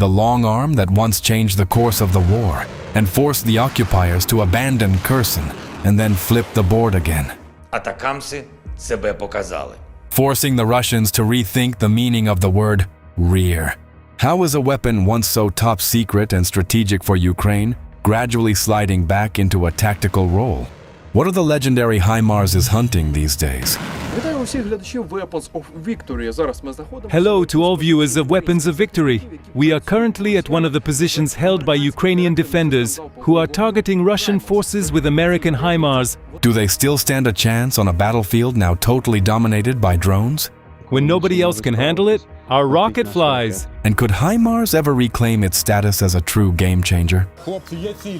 the long arm that once changed the course of the war and forced the occupiers to abandon Kherson and then flip the board again. Атакамси себе показали. Forcing the Russians to rethink the meaning of the word rear. How is a weapon once so top secret and strategic for Ukraine gradually sliding back into a tactical role? What are the legendary HIMARS hunting these days? Hello to all viewers of Weapons of Victory. We are currently at one of the positions held by Ukrainian defenders who are targeting Russian forces with American HIMARS. Do they still stand a chance on a battlefield now totally dominated by drones? When nobody else can handle it, our rocket flies. And could HIMARS ever reclaim its status as a true game changer?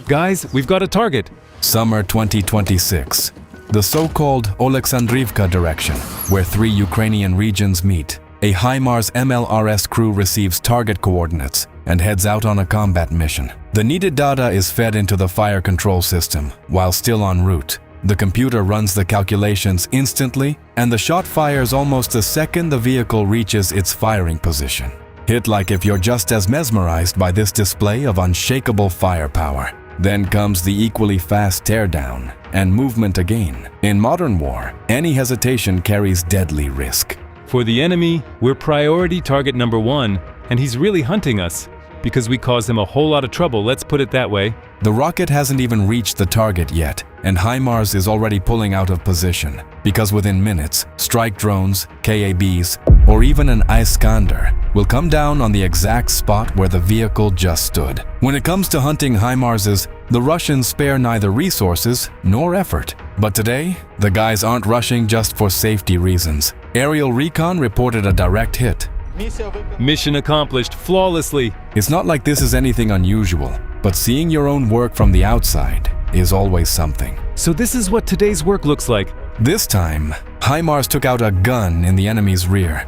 Guys, we've got a target. Summer 2026. The so-called Oleksandrivka direction, where 3 Ukrainian regions meet. A HIMARS MLRS crew receives target coordinates and heads out on a combat mission. The needed data is fed into the fire control system while still en route. The computer runs the calculations instantly, and the shot fires almost the second the vehicle reaches its firing position. Hit like if you're just as mesmerized by this display of unshakable firepower. Then comes the equally fast teardown and movement again. In modern war, any hesitation carries deadly risk. For the enemy, we're priority target number 1, and he's really hunting us. Because we caused him a whole lot of trouble, let's put it that way. The rocket hasn't even reached the target yet, and HIMARS is already pulling out of position. Because within minutes, strike drones, KABs, or even an Iskander will come down on the exact spot where the vehicle just stood. When it comes to hunting HIMARSes, the Russians spare neither resources nor effort. But today, the guys aren't rushing just for safety reasons. Aerial recon reported a direct hit. Mission accomplished flawlessly. It's not like this is anything unusual, but seeing your own work from the outside is always something. So this is what today's work looks like. This time, HIMARS took out a gun in the enemy's rear.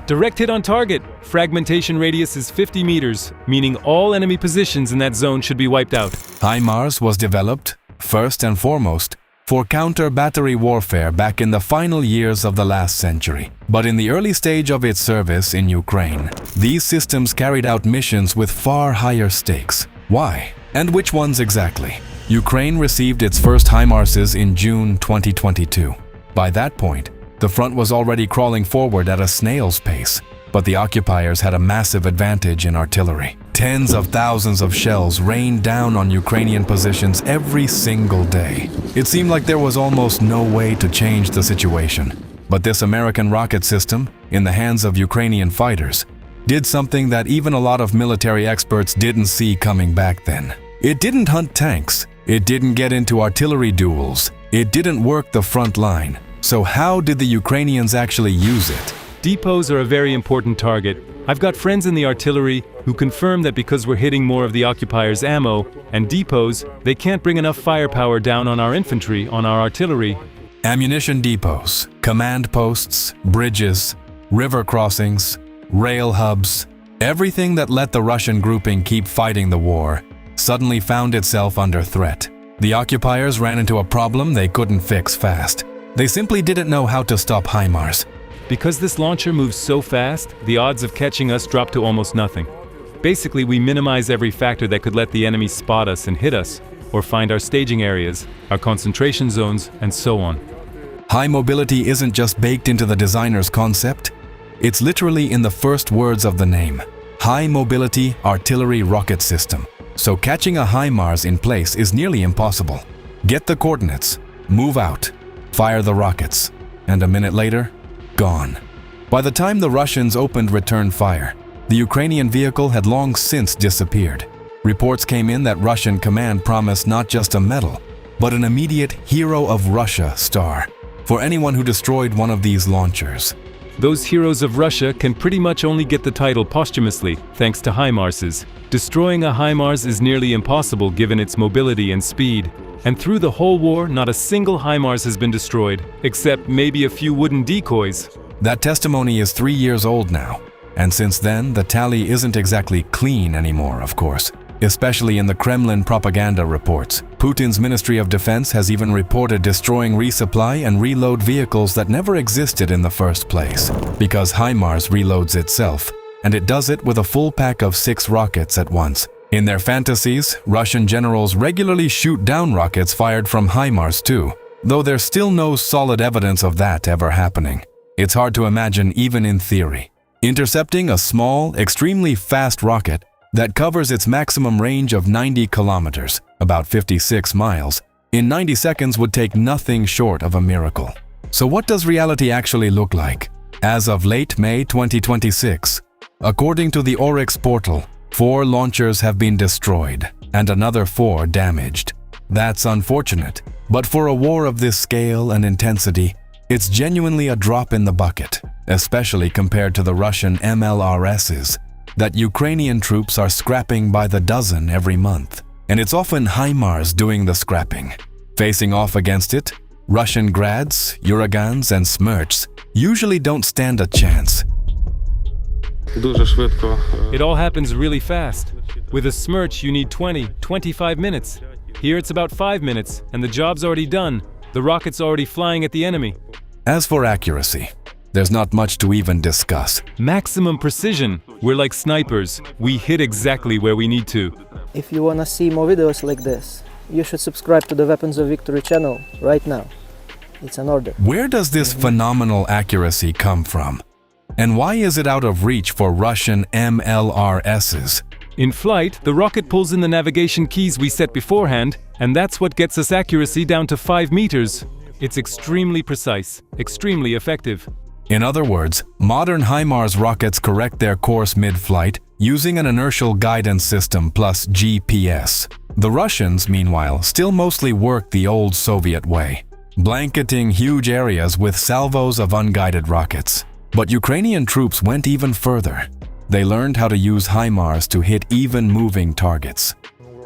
Direct hit on target. Fragmentation radius is 50 meters, meaning all enemy positions in that zone should be wiped out. HIMARS was developed, first and foremost, for counter-battery warfare back in the final years of the last century. But in the early stage of its service in Ukraine, these systems carried out missions with far higher stakes. Why? And which ones exactly? Ukraine received its first HIMARSes in June 2022. By that point, the front was already crawling forward at a snail's pace, but the occupiers had a massive advantage in artillery. Tens of thousands of shells rained down on Ukrainian positions every single day. It seemed like there was almost no way to change the situation. But this American rocket system, in the hands of Ukrainian fighters, did something that even a lot of military experts didn't see coming back then. It didn't hunt tanks. It didn't get into artillery duels. It didn't work the front line. So how did the Ukrainians actually use it? Depots are a very important target. I've got friends in the artillery who confirm that because we're hitting more of the occupiers' ammo and depots, they can't bring enough firepower down on our infantry, on our artillery. Ammunition depots, command posts, bridges, river crossings, rail hubs, everything that let the Russian grouping keep fighting the war suddenly found itself under threat. The occupiers ran into a problem they couldn't fix fast. They simply didn't know how to stop HIMARS. Because this launcher moves so fast, the odds of catching us drop to almost nothing. Basically, we minimize every factor that could let the enemy spot us and hit us, or find our staging areas, our concentration zones, and so on. High mobility isn't just baked into the designer's concept, it's literally in the first words of the name. High mobility artillery rocket system. So catching a HIMARS in place is nearly impossible. Get the coordinates, move out, fire the rockets, and a minute later, gone. By the time the Russians opened return fire, the Ukrainian vehicle had long since disappeared. Reports came in that Russian command promised not just a medal, but an immediate Hero of Russia star for anyone who destroyed one of these launchers. Those heroes of Russia can pretty much only get the title posthumously, thanks to HIMARSes. Destroying a HIMARS is nearly impossible given its mobility and speed. And through the whole war, not a single HIMARS has been destroyed, except maybe a few wooden decoys. That testimony is 3 years old now, and since then the tally isn't exactly clean anymore, of course. Especially in the Kremlin propaganda reports. Putin's Ministry of Defense has even reported destroying resupply and reload vehicles that never existed in the first place, because HIMARS reloads itself. and it does it with a full pack of 6 rockets at once. In their fantasies, Russian generals regularly shoot down rockets fired from HIMARS too, though there's still no solid evidence of that ever happening. It's hard to imagine even in theory. Intercepting a small, extremely fast rocket that covers its maximum range of 90 kilometers, about 56 miles, in 90 seconds would take nothing short of a miracle. So what does reality actually look like? As of late May 2026, according to the Oryx portal, 4 launchers have been destroyed and another 4 damaged. That's unfortunate, but for a war of this scale and intensity, it's genuinely a drop in the bucket, especially compared to the Russian MLRSs that Ukrainian troops are scrapping by the dozen every month. And it's often HIMARS doing the scrapping. Facing off against it, Russian Grads, Uragans, and Smerchs usually don't stand a chance. It all happens really fast. With a Smerch, you need 20-25 minutes. Here it's about 5 minutes, and the job's already done. The rocket's already flying at the enemy. As for accuracy, there's not much to even discuss. Maximum precision. We're like snipers. We hit exactly where we need to. If you wanna see more videos like this, you should subscribe to the Weapons of Victory channel right now. It's an order. Where does this phenomenal accuracy come from? And why is it out of reach for Russian MLRSs? In flight, the rocket pulls in the navigation keys we set beforehand, and that's what gets us accuracy down to 5 meters. It's extremely precise, extremely effective. In other words, modern HIMARS rockets correct their course mid-flight using an inertial guidance system plus GPS. The Russians, meanwhile, still mostly work the old Soviet way, blanketing huge areas with salvos of unguided rockets. But Ukrainian troops went even further. They learned how to use HIMARS to hit even moving targets.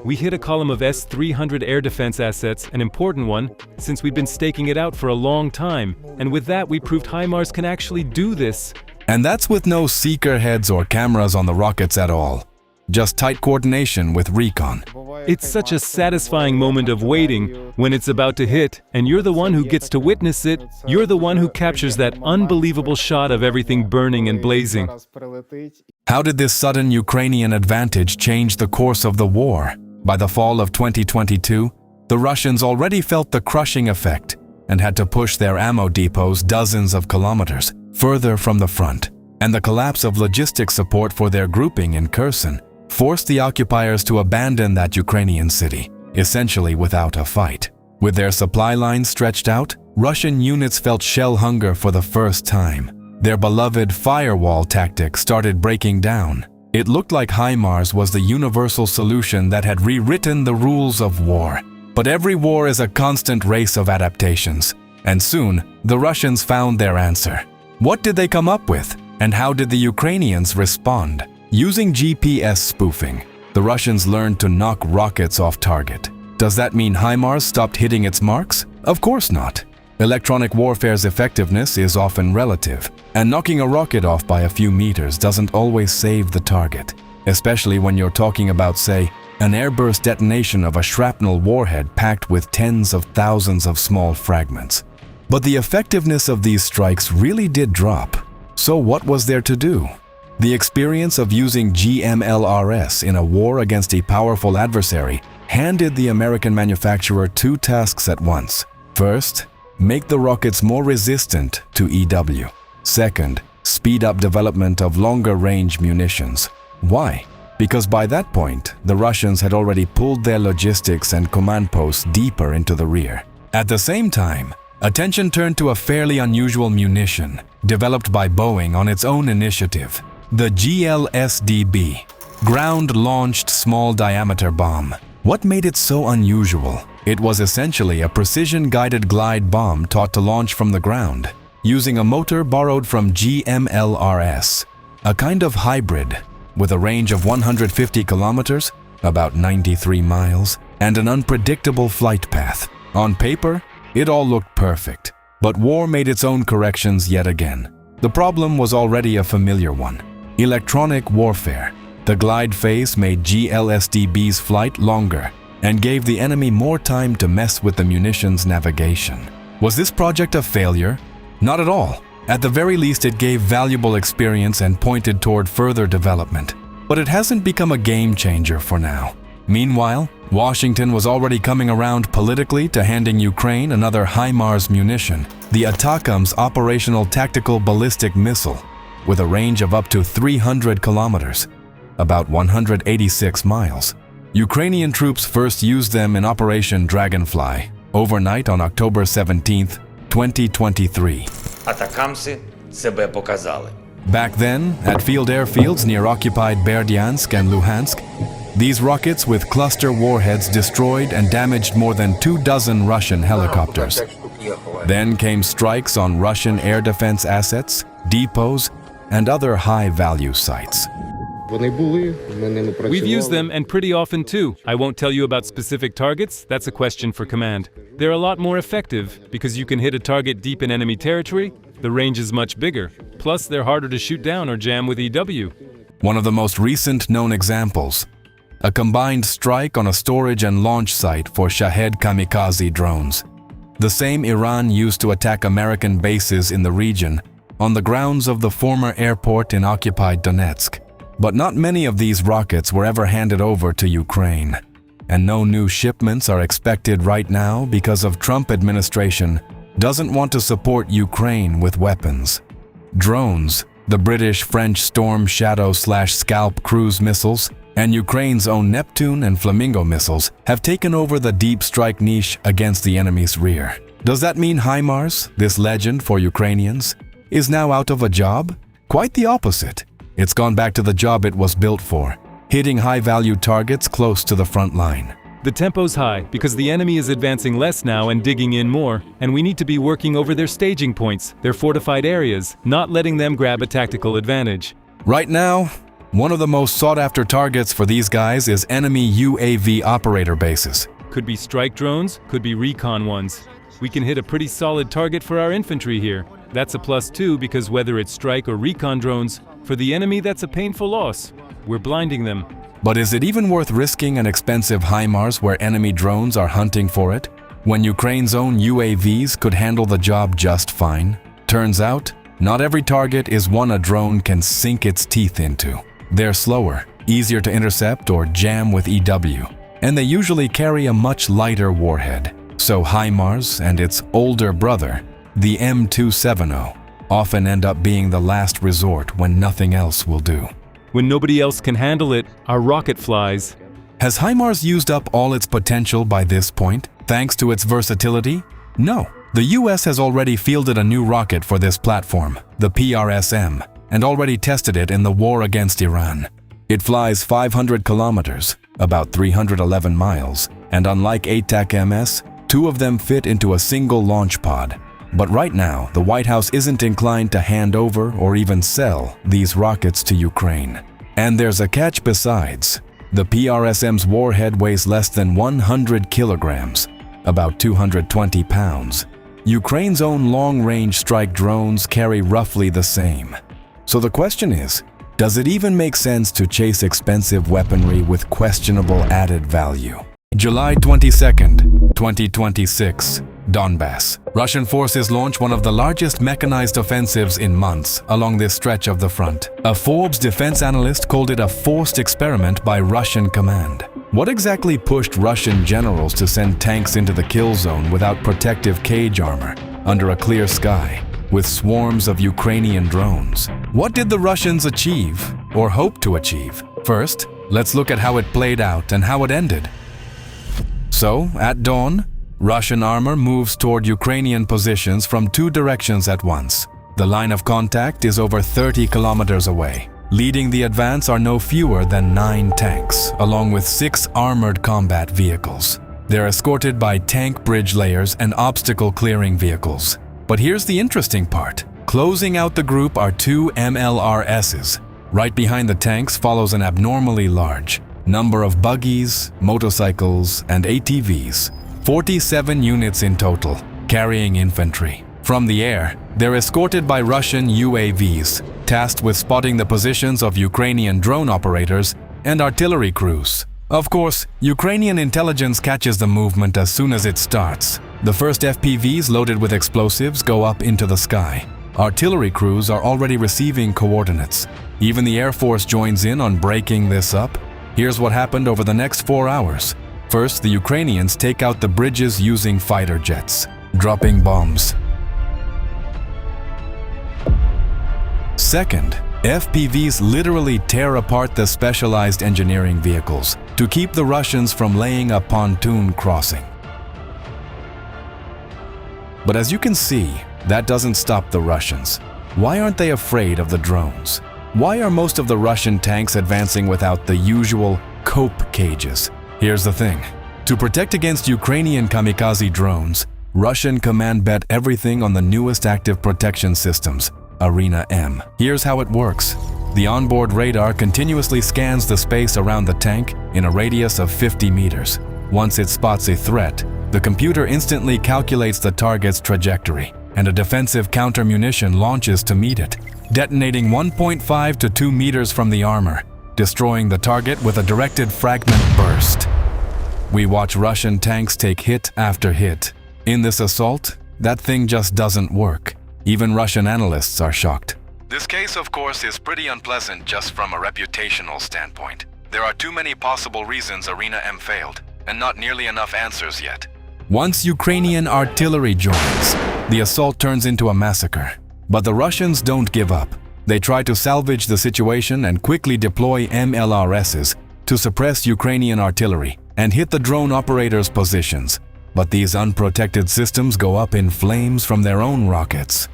We hit a column of S-300 air defense assets, an important one, since we've been staking it out for a long time. And with that, we proved HIMARS can actually do this. And that's with no seeker heads or cameras on the rockets at all. Just tight coordination with recon. It's such a satisfying moment of waiting when it's about to hit, and you're the one who gets to witness it. You're the one who captures that unbelievable shot of everything burning and blazing. How did this sudden Ukrainian advantage change the course of the war? By the fall of 2022, the Russians already felt the crushing effect and had to push their ammo depots dozens of kilometers further from the front. And the collapse of logistics support for their grouping in Kherson forced the occupiers to abandon that Ukrainian city, essentially without a fight. With their supply lines stretched out, Russian units felt shell hunger for the first time. Their beloved firewall tactic started breaking down. It looked like HIMARS was the universal solution that had rewritten the rules of war. But every war is a constant race of adaptations, and soon the Russians found their answer. What did they come up with, and how did the Ukrainians respond? Using GPS spoofing, the Russians learned to knock rockets off target. Does that mean HIMARS stopped hitting its marks? Of course not. Electronic warfare's effectiveness is often relative, and knocking a rocket off by a few meters doesn't always save the target, especially when you're talking about, say, an airburst detonation of a shrapnel warhead packed with tens of thousands of small fragments. But the effectiveness of these strikes really did drop. So what was there to do? The experience of using GMLRS in a war against a powerful adversary handed the American manufacturer 2 tasks at once. First, make the rockets more resistant to EW. Second, speed up development of longer-range munitions. Why? Because by that point, the Russians had already pulled their logistics and command posts deeper into the rear. At the same time, attention turned to a fairly unusual munition developed by Boeing on its own initiative, the GLSDB, Ground-Launched Small Diameter Bomb. What made it so unusual? It was essentially a precision-guided glide bomb taught to launch from the ground, using a motor borrowed from GMLRS, a kind of hybrid with a range of 150 kilometers, about 93 miles, and an unpredictable flight path. On paper, it all looked perfect, but war made its own corrections yet again. The problem was already a familiar one: electronic warfare. The glide phase made GLSDB's flight longer and gave the enemy more time to mess with the munition's navigation. Was this project a failure? Not at all. At the very least, it gave valuable experience and pointed toward further development. But it hasn't become a game changer for now. Meanwhile, Washington was already coming around politically to handing Ukraine another HIMARS munition, the ATACMS Operational Tactical Ballistic Missile, with a range of up to 300 kilometers, about 186 miles. Ukrainian troops first used them in Operation Dragonfly, overnight on October 17, 2023. Атакамси себе показали. Back then, at field airfields near occupied Berdyansk and Luhansk, these rockets with cluster warheads destroyed and damaged more than 24 Russian helicopters. Then came strikes on Russian air defense assets, depots, and other high-value sites. We've used them, and pretty often too. I won't tell you about specific targets, that's a question for command. They're a lot more effective, because you can hit a target deep in enemy territory, the range is much bigger. Plus, they're harder to shoot down or jam with EW. One of the most recent known examples, a combined strike on a storage and launch site for Shahed kamikaze drones. The same Iran used to attack American bases in the region, on the grounds of the former airport in occupied Donetsk. But not many of these rockets were ever handed over to Ukraine, and no new shipments are expected right now because of Trump administration doesn't want to support Ukraine with weapons. Drones, the British-French Storm Shadow/Scalp cruise missiles, and Ukraine's own Neptune and Flamingo missiles have taken over the deep strike niche against the enemy's rear. Does that mean HIMARS, this legend for Ukrainians, is now out of a job? Quite the opposite. It's gone back to the job it was built for, hitting high-value targets close to the front line. The tempo's high because the enemy is advancing less now and digging in more, and we need to be working over their staging points, their fortified areas, not letting them grab a tactical advantage. Right now, one of the most sought-after targets for these guys is enemy UAV operator bases. Could be strike drones, could be recon ones. We can hit a pretty solid target for our infantry here. That's a plus too, because whether it's strike or recon drones, for the enemy that's a painful loss. We're blinding them. But is it even worth risking an expensive HIMARS where enemy drones are hunting for it, when Ukraine's own UAVs could handle the job just fine? Turns out, not every target is one a drone can sink its teeth into. They're slower, easier to intercept or jam with EW, and they usually carry a much lighter warhead. So HIMARS and its older brother, the M270, often end up being the last resort when nothing else will do. When nobody else can handle it, our rocket flies. Has HIMARS used up all its potential by this point, thanks to its versatility? No. The US has already fielded a new rocket for this platform, the PRSM, and already tested it in the war against Iran. It flies 500 kilometers, about 311 miles, and unlike ATAC-MS, two of them fit into a single launch pod. But right now, the White House isn't inclined to hand over or even sell these rockets to Ukraine. And there's a catch besides. The PRSM's warhead weighs less than 100 kilograms, about 220 pounds. Ukraine's own long-range strike drones carry roughly the same. So the question is, does it even make sense to chase expensive weaponry with questionable added value? July 22nd, 2026. Donbass. Russian forces launch one of the largest mechanized offensives in months along this stretch of the front. A Forbes defense analyst called it a forced experiment by Russian command. What exactly pushed Russian generals to send tanks into the kill zone without protective cage armor, under a clear sky, with swarms of Ukrainian drones? What did the Russians achieve, or hope to achieve? First, let's look at how it played out and how it ended. So, at dawn, Russian armor moves toward Ukrainian positions from two directions at once. The line of contact is over 30 kilometers away. Leading the advance are no fewer than 9 tanks, along with 6 armored combat vehicles. They're escorted by tank bridge layers and obstacle clearing vehicles. But here's the interesting part. Closing out the group are 2 MLRSs. Right behind the tanks follows an abnormally large number of buggies, motorcycles, and ATVs. 47 units in total, carrying infantry. From the air, they're escorted by Russian UAVs, tasked with spotting the positions of Ukrainian drone operators and artillery crews. Of course, Ukrainian intelligence catches the movement as soon as it starts. The first FPVs loaded with explosives go up into the sky. Artillery crews are already receiving coordinates. Even the Air Force joins in on breaking this up. Here's what happened over the next 4 hours. First, the Ukrainians take out the bridges using fighter jets, dropping bombs. Second, FPVs literally tear apart the specialized engineering vehicles to keep the Russians from laying a pontoon crossing. But as you can see, that doesn't stop the Russians. Why aren't they afraid of the drones? Why are most of the Russian tanks advancing without the usual cope cages? Here's the thing. To protect against Ukrainian kamikaze drones, Russian command bet everything on the newest active protection systems, Arena M. Here's how it works. The onboard radar continuously scans the space around the tank in a radius of 50 meters. Once it spots a threat, the computer instantly calculates the target's trajectory, and a defensive counter-munition launches to meet it, detonating 1.5 to 2 meters from the armor, destroying the target with a directed fragment burst. We watch Russian tanks take hit after hit. In this assault, that thing just doesn't work. Even Russian analysts are shocked. This case, of course, is pretty unpleasant just from a reputational standpoint. There are too many possible reasons Arena M failed, and not nearly enough answers yet. Once Ukrainian artillery joins, the assault turns into a massacre. But the Russians don't give up. They try to salvage the situation and quickly deploy MLRSs to suppress Ukrainian artillery and hit the drone operators' positions. But these unprotected systems go up in flames from their own rockets.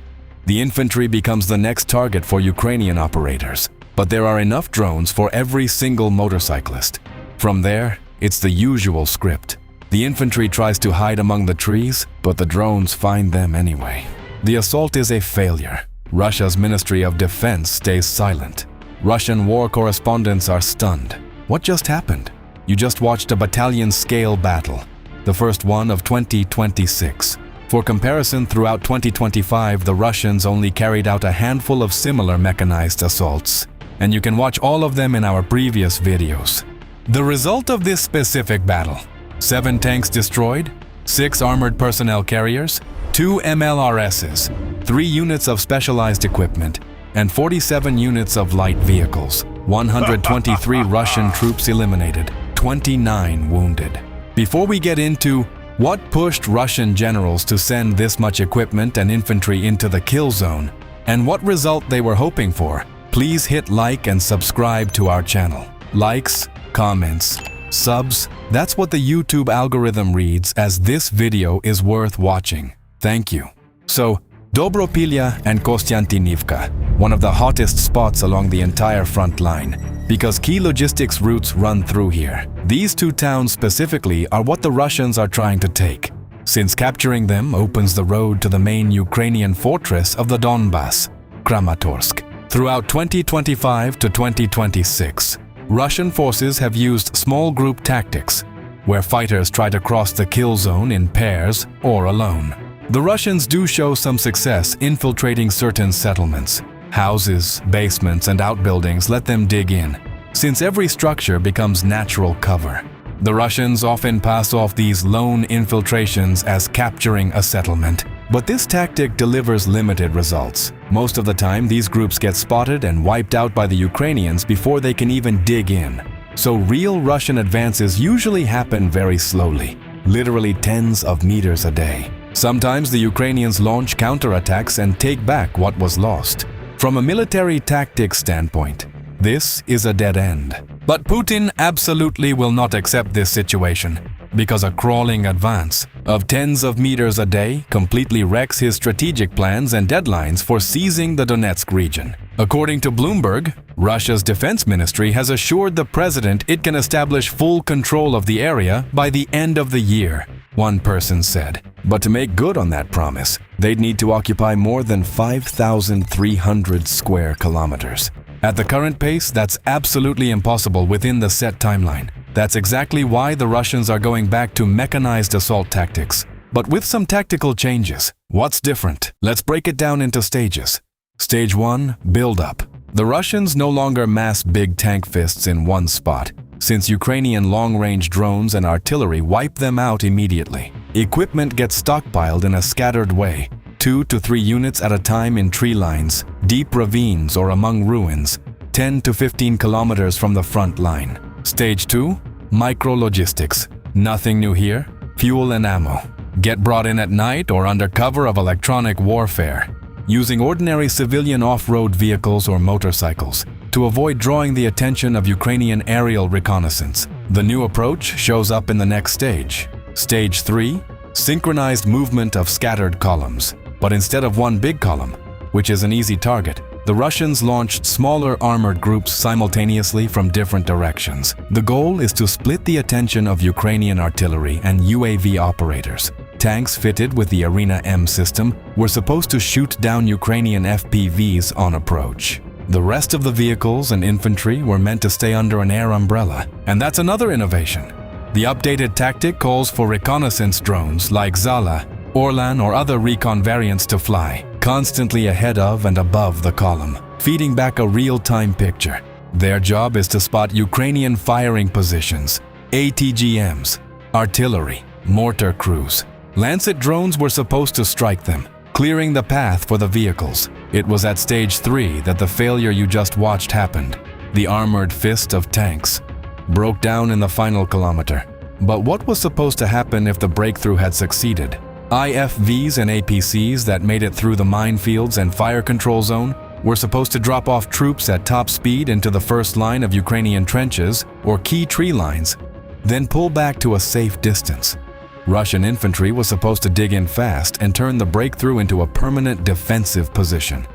The infantry becomes the next target for Ukrainian operators, but there are enough drones for every single motorcyclist. From there, it's the usual script. The infantry tries to hide among the trees, but the drones find them anyway. The assault is a failure. Russia's Ministry of Defense stays silent. Russian war correspondents are stunned. What just happened? You just watched a battalion-scale battle, the first one of 2026. For comparison, throughout 2025, the Russians only carried out a handful of similar mechanized assaults, and you can watch all of them in our previous videos. The result of this specific battle: 7 tanks destroyed, 6 armored personnel carriers, 2 MLRSs, 3 units of specialized equipment, and 47 units of light vehicles. 123 Russian troops eliminated, 29 wounded. Before we get into what pushed Russian generals to send this much equipment and infantry into the kill zone, and what result they were hoping for, please hit like and subscribe to our channel. Likes, comments, subs, that's what the YouTube algorithm reads as this video is worth watching. Thank you. So, Dobropilya and Kostiantynivka, one of the hottest spots along the entire front line, because key logistics routes run through here. These 2 towns specifically are what the Russians are trying to take, since capturing them opens the road to the main Ukrainian fortress of the Donbass, Kramatorsk. Throughout 2025 to 2026, Russian forces have used small group tactics, where fighters try to cross the kill zone in pairs or alone. The Russians do show some success infiltrating certain settlements. Houses, basements, and outbuildings let them dig in, since every structure becomes natural cover. The Russians often pass off these lone infiltrations as capturing a settlement, but this tactic delivers limited results. Most of the time, these groups get spotted and wiped out by the Ukrainians before they can even dig in. So real Russian advances usually happen very slowly, literally tens of meters a day. Sometimes the Ukrainians launch counterattacks and take back what was lost. From a military tactics standpoint, this is a dead end. But Putin absolutely will not accept this situation, because a crawling advance of tens of meters a day completely wrecks his strategic plans and deadlines for seizing the Donetsk region. According to Bloomberg, Russia's defense ministry has assured the president it can establish full control of the area by the end of the year, one person said. But to make good on that promise, they'd need to occupy more than 5,300 square kilometers. At the current pace, that's absolutely impossible within the set timeline. That's exactly why the Russians are going back to mechanized assault tactics, but with some tactical changes. What's different? Let's break it down into stages. Stage 1, build-up. The Russians no longer mass big tank fists in one spot, since Ukrainian long-range drones and artillery wipe them out immediately. Equipment gets stockpiled in a scattered way, 2 to 3 units at a time in tree lines, deep ravines or among ruins, 10 to 15 kilometers from the front line. Stage 2, micro-logistics. Nothing new here. Fuel and ammo. Get brought in at night or under cover of electronic warfare, using ordinary civilian off-road vehicles or motorcycles to avoid drawing the attention of Ukrainian aerial reconnaissance. The new approach shows up in the next stage. Stage 3, synchronized movement of scattered columns. But instead of one big column, which is an easy target, the Russians launched smaller armored groups simultaneously from different directions. The goal is to split the attention of Ukrainian artillery and UAV operators. Tanks fitted with the Arena M system were supposed to shoot down Ukrainian FPVs on approach. The rest of the vehicles and infantry were meant to stay under an air umbrella. And that's another innovation. The updated tactic calls for reconnaissance drones like Zala, Orlan or other recon variants to fly, constantly ahead of and above the column, feeding back a real-time picture. Their job is to spot Ukrainian firing positions, ATGMs, artillery, mortar crews. Lancet drones were supposed to strike them, clearing the path for the vehicles. It was at stage 3 that the failure you just watched happened. The armored fist of tanks broke down in the final kilometer. But what was supposed to happen if the breakthrough had succeeded? IFVs and APCs that made it through the minefields and fire control zone were supposed to drop off troops at top speed into the first line of Ukrainian trenches or key tree lines, then pull back to a safe distance. Russian infantry was supposed to dig in fast and turn the breakthrough into a permanent defensive position.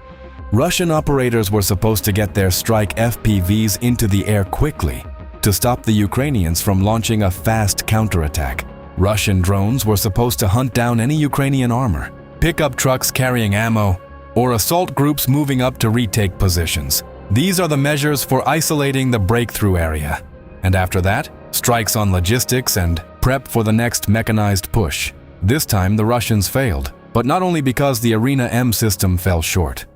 Russian operators were supposed to get their strike FPVs into the air quickly to stop the Ukrainians from launching a fast counterattack. Russian drones were supposed to hunt down any Ukrainian armor, pickup trucks carrying ammo, or assault groups moving up to retake positions. These are the measures for isolating the breakthrough area. And after that, strikes on logistics and prep for the next mechanized push. This time the Russians failed, but not only because the Arena M system fell short.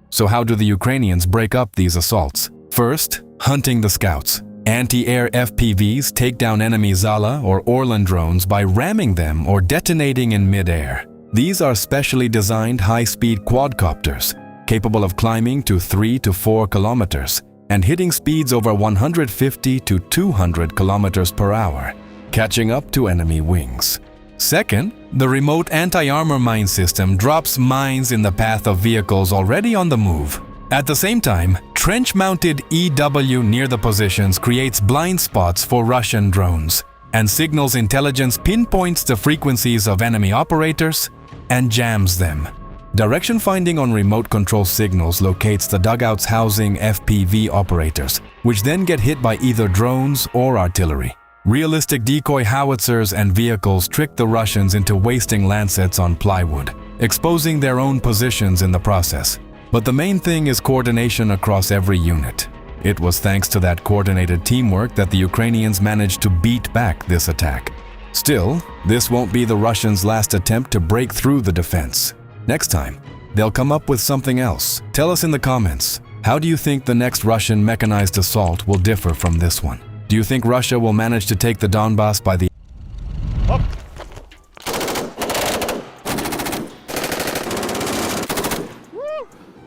So how do the Ukrainians break up these assaults? First, hunting the scouts. Anti-air FPVs take down enemy Zala or Orlan drones by ramming them or detonating in mid-air. These are specially designed high-speed quadcopters, capable of climbing to 3 to 4 kilometers and hitting speeds over 150 to 200 kilometers per hour, catching up to enemy wings. Second, the remote anti-armor mine system drops mines in the path of vehicles already on the move. At the same time, trench-mounted EW near the positions creates blind spots for Russian drones, and signals intelligence pinpoints the frequencies of enemy operators and jams them. Direction finding on remote control signals locates the dugouts housing FPV operators, which then get hit by either drones or artillery. Realistic decoy howitzers and vehicles trick the Russians into wasting lancets on plywood, exposing their own positions in the process. But the main thing is coordination across every unit. It was thanks to that coordinated teamwork that the Ukrainians managed to beat back this attack. Still, this won't be the Russians' last attempt to break through the defense. Next time, they'll come up with something else. Tell us in the comments, how do you think the next Russian mechanized assault will differ from this one? Do you think Russia will manage to take the Donbass by the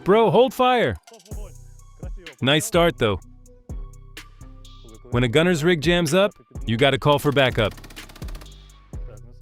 Bro, hold fire! Nice start though. When a gunner's rig jams up, you gotta call for backup.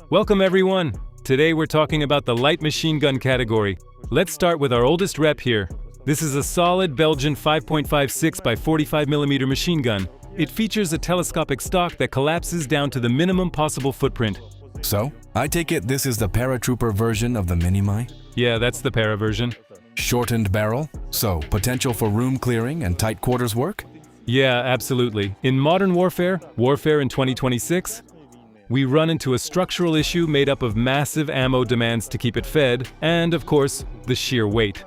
Welcome everyone! Today we're talking about the light machine gun category. Let's start with our oldest rep here. This is a solid Belgian 5.56 by 45mm machine gun. It features a telescopic stock that collapses down to the minimum possible footprint. So, I take it this is the paratrooper version of the Minimi? Yeah, that's the para version. Shortened barrel, so potential for room clearing and tight quarters work? Yeah, absolutely. In modern warfare in 2026, we run into a structural issue made up of massive ammo demands to keep it fed, and of course, the sheer weight.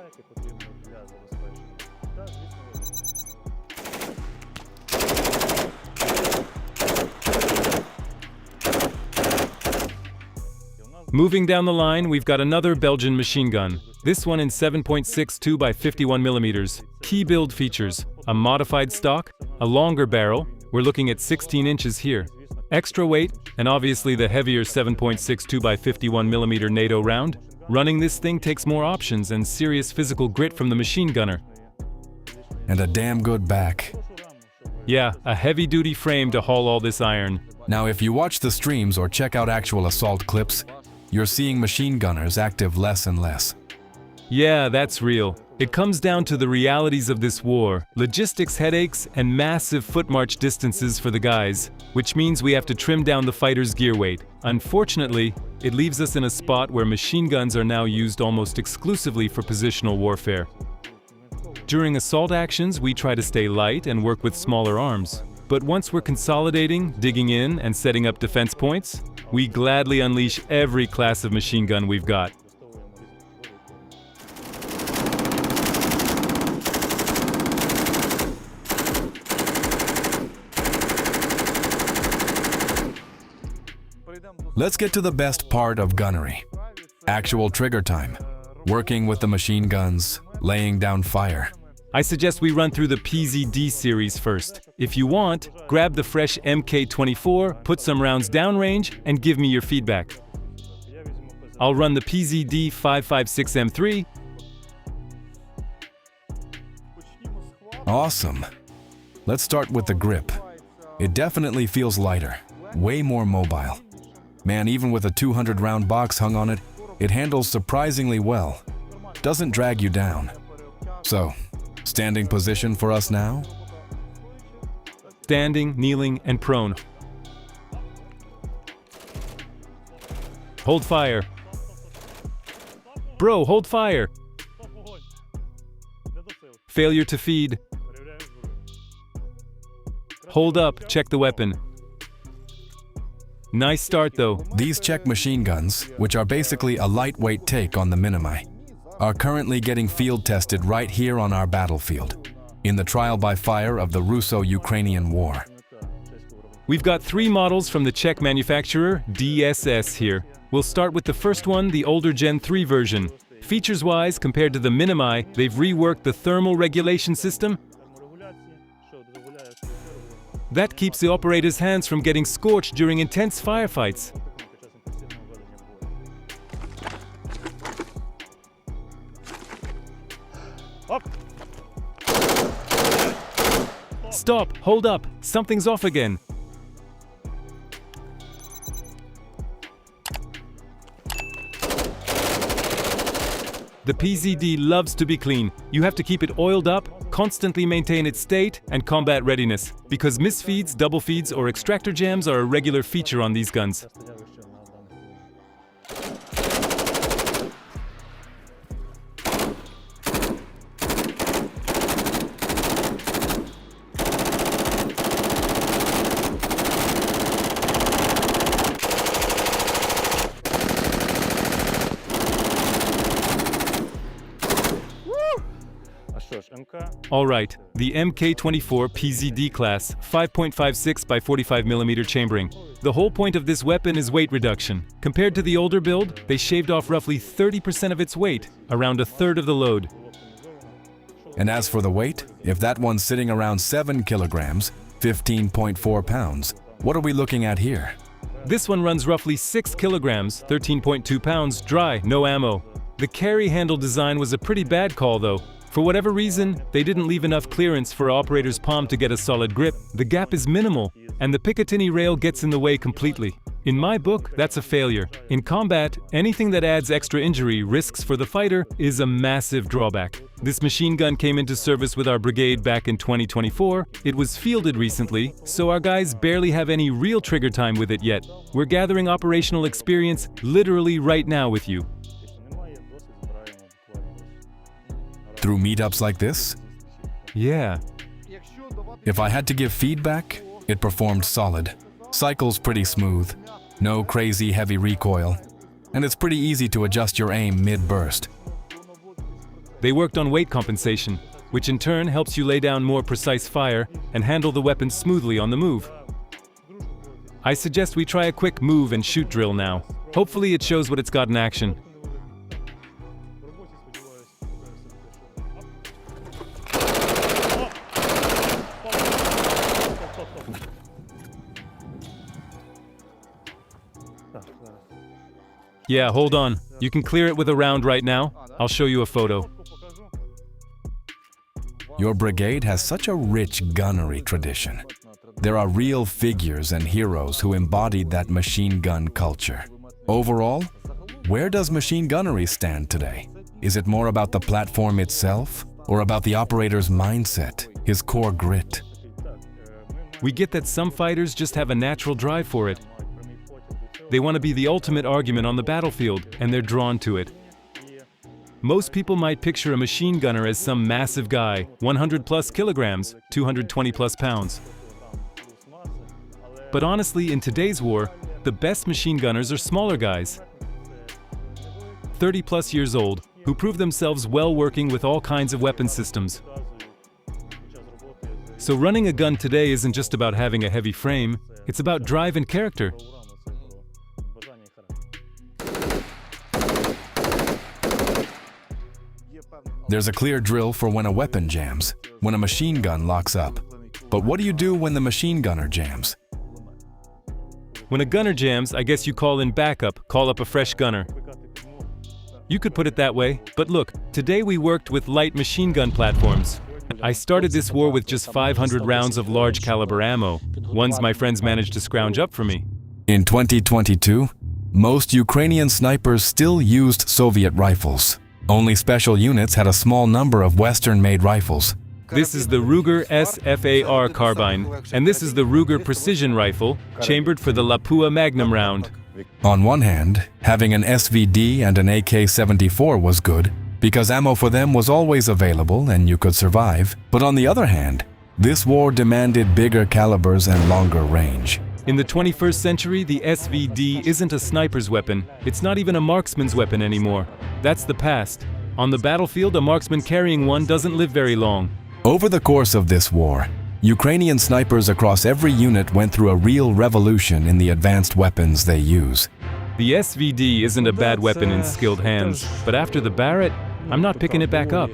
Moving down the line, we've got another Belgian machine gun. This one in 7.62 by 51mm. Key build features: a modified stock, a longer barrel, we're looking at 16 inches here, extra weight, and obviously the heavier 7.62 by 51mm NATO round. Running this thing takes more options and serious physical grit from the machine gunner. And a damn good back. Yeah, a heavy-duty frame to haul all this iron. Now, if you watch the streams or check out actual assault clips, you're seeing machine gunners active less and less. Yeah, that's real. It comes down to the realities of this war, logistics headaches, and massive foot march distances for the guys, which means we have to trim down the fighter's gear weight. Unfortunately, it leaves us in a spot where machine guns are now used almost exclusively for positional warfare. During assault actions, we try to stay light and work with smaller arms. But once we're consolidating, digging in, and setting up defense points, we gladly unleash every class of machine gun we've got. Let's get to the best part of gunnery. Actual trigger time. Working with the machine guns, laying down fire. I suggest we run through the PzD series first. If you want, grab the fresh MK24, put some rounds downrange, and give me your feedback. I'll run the PzD 556M3. Awesome. Let's start with the grip. It definitely feels lighter, way more mobile. Man, even with a 200-round box hung on it, it handles surprisingly well. Doesn't drag you down. So, standing position for us now? Standing, kneeling, and prone. Hold fire. Bro, hold fire. Failure to feed. Hold up, check the weapon. Nice start though. These Czech machine guns, which are basically a lightweight take on the Minimi, are currently getting field tested right here on our battlefield, in the trial by fire of the Russo-Ukrainian War. We've got 3 models from the Czech manufacturer, DSS here. We'll start with the first one, the older Gen 3 version. Features-wise, compared to the Minimi, they've reworked the thermal regulation system. That keeps the operator's hands from getting scorched during intense firefights. Stop! Hold up! Something's off again. The PzD loves to be clean. You have to keep it oiled up, constantly maintain its state, and combat readiness, because misfeeds, double feeds, or extractor jams are a regular feature on these guns. Alright, the MK24 PzD class, 5.56 by 45mm chambering. The whole point of this weapon is weight reduction. Compared to the older build, they shaved off roughly 30% of its weight, around a third of the load. And as for the weight, if that one's sitting around 7 kilograms, 15.4 pounds, what are we looking at here? This one runs roughly 6 kilograms, 13.2 pounds, dry, no ammo. The carry handle design was a pretty bad call though. For whatever reason, they didn't leave enough clearance for operator's palm to get a solid grip. The gap is minimal, and the Picatinny rail gets in the way completely. In my book, that's a failure. In combat, anything that adds extra injury risks for the fighter is a massive drawback. This machine gun came into service with our brigade back in 2024. It was fielded recently, so our guys barely have any real trigger time with it yet. We're gathering operational experience literally right now with you. Through meetups like this? Yeah. If I had to give feedback, it performed solid. Cycle's pretty smooth, no crazy heavy recoil, and it's pretty easy to adjust your aim mid-burst. They worked on weight compensation, which in turn helps you lay down more precise fire and handle the weapon smoothly on the move. I suggest we try a quick move and shoot drill now. Hopefully it shows what it's got in action. Yeah, hold on. You can clear it with a round right now. I'll show you a photo. Your brigade has such a rich gunnery tradition. There are real figures and heroes who embodied that machine gun culture. Overall, where does machine gunnery stand today? Is it more about the platform itself, or about the operator's mindset, his core grit? We get that some fighters just have a natural drive for it. They want to be the ultimate argument on the battlefield, and they're drawn to it. Most people might picture a machine gunner as some massive guy, 100 plus kilograms, 220 plus pounds. But honestly, in today's war, the best machine gunners are smaller guys, 30 plus years old, who prove themselves well working with all kinds of weapon systems. So running a gun today isn't just about having a heavy frame, it's about drive and character. There's a clear drill for when a weapon jams, when a machine gun locks up. But what do you do when the machine gunner jams? When a gunner jams, I guess you call in backup, call up a fresh gunner. You could put it that way, but look, today we worked with light machine gun platforms. I started this war with just 500 rounds of large caliber ammo, ones my friends managed to scrounge up for me. In 2022, most Ukrainian snipers still used Soviet rifles. Only special units had a small number of Western-made rifles. This is the Ruger SFAR carbine, and this is the Ruger precision rifle, chambered for the Lapua Magnum round. On one hand, having an SVD and an AK-74 was good, because ammo for them was always available and you could survive. But on the other hand, this war demanded bigger calibers and longer range. In the 21st century, the SVD isn't a sniper's weapon. It's not even a marksman's weapon anymore. That's the past. On the battlefield, a marksman carrying one doesn't live very long. Over the course of this war, Ukrainian snipers across every unit went through a real revolution in the advanced weapons they use. The SVD isn't a bad weapon in skilled hands, but after the Barrett, I'm not picking it back up.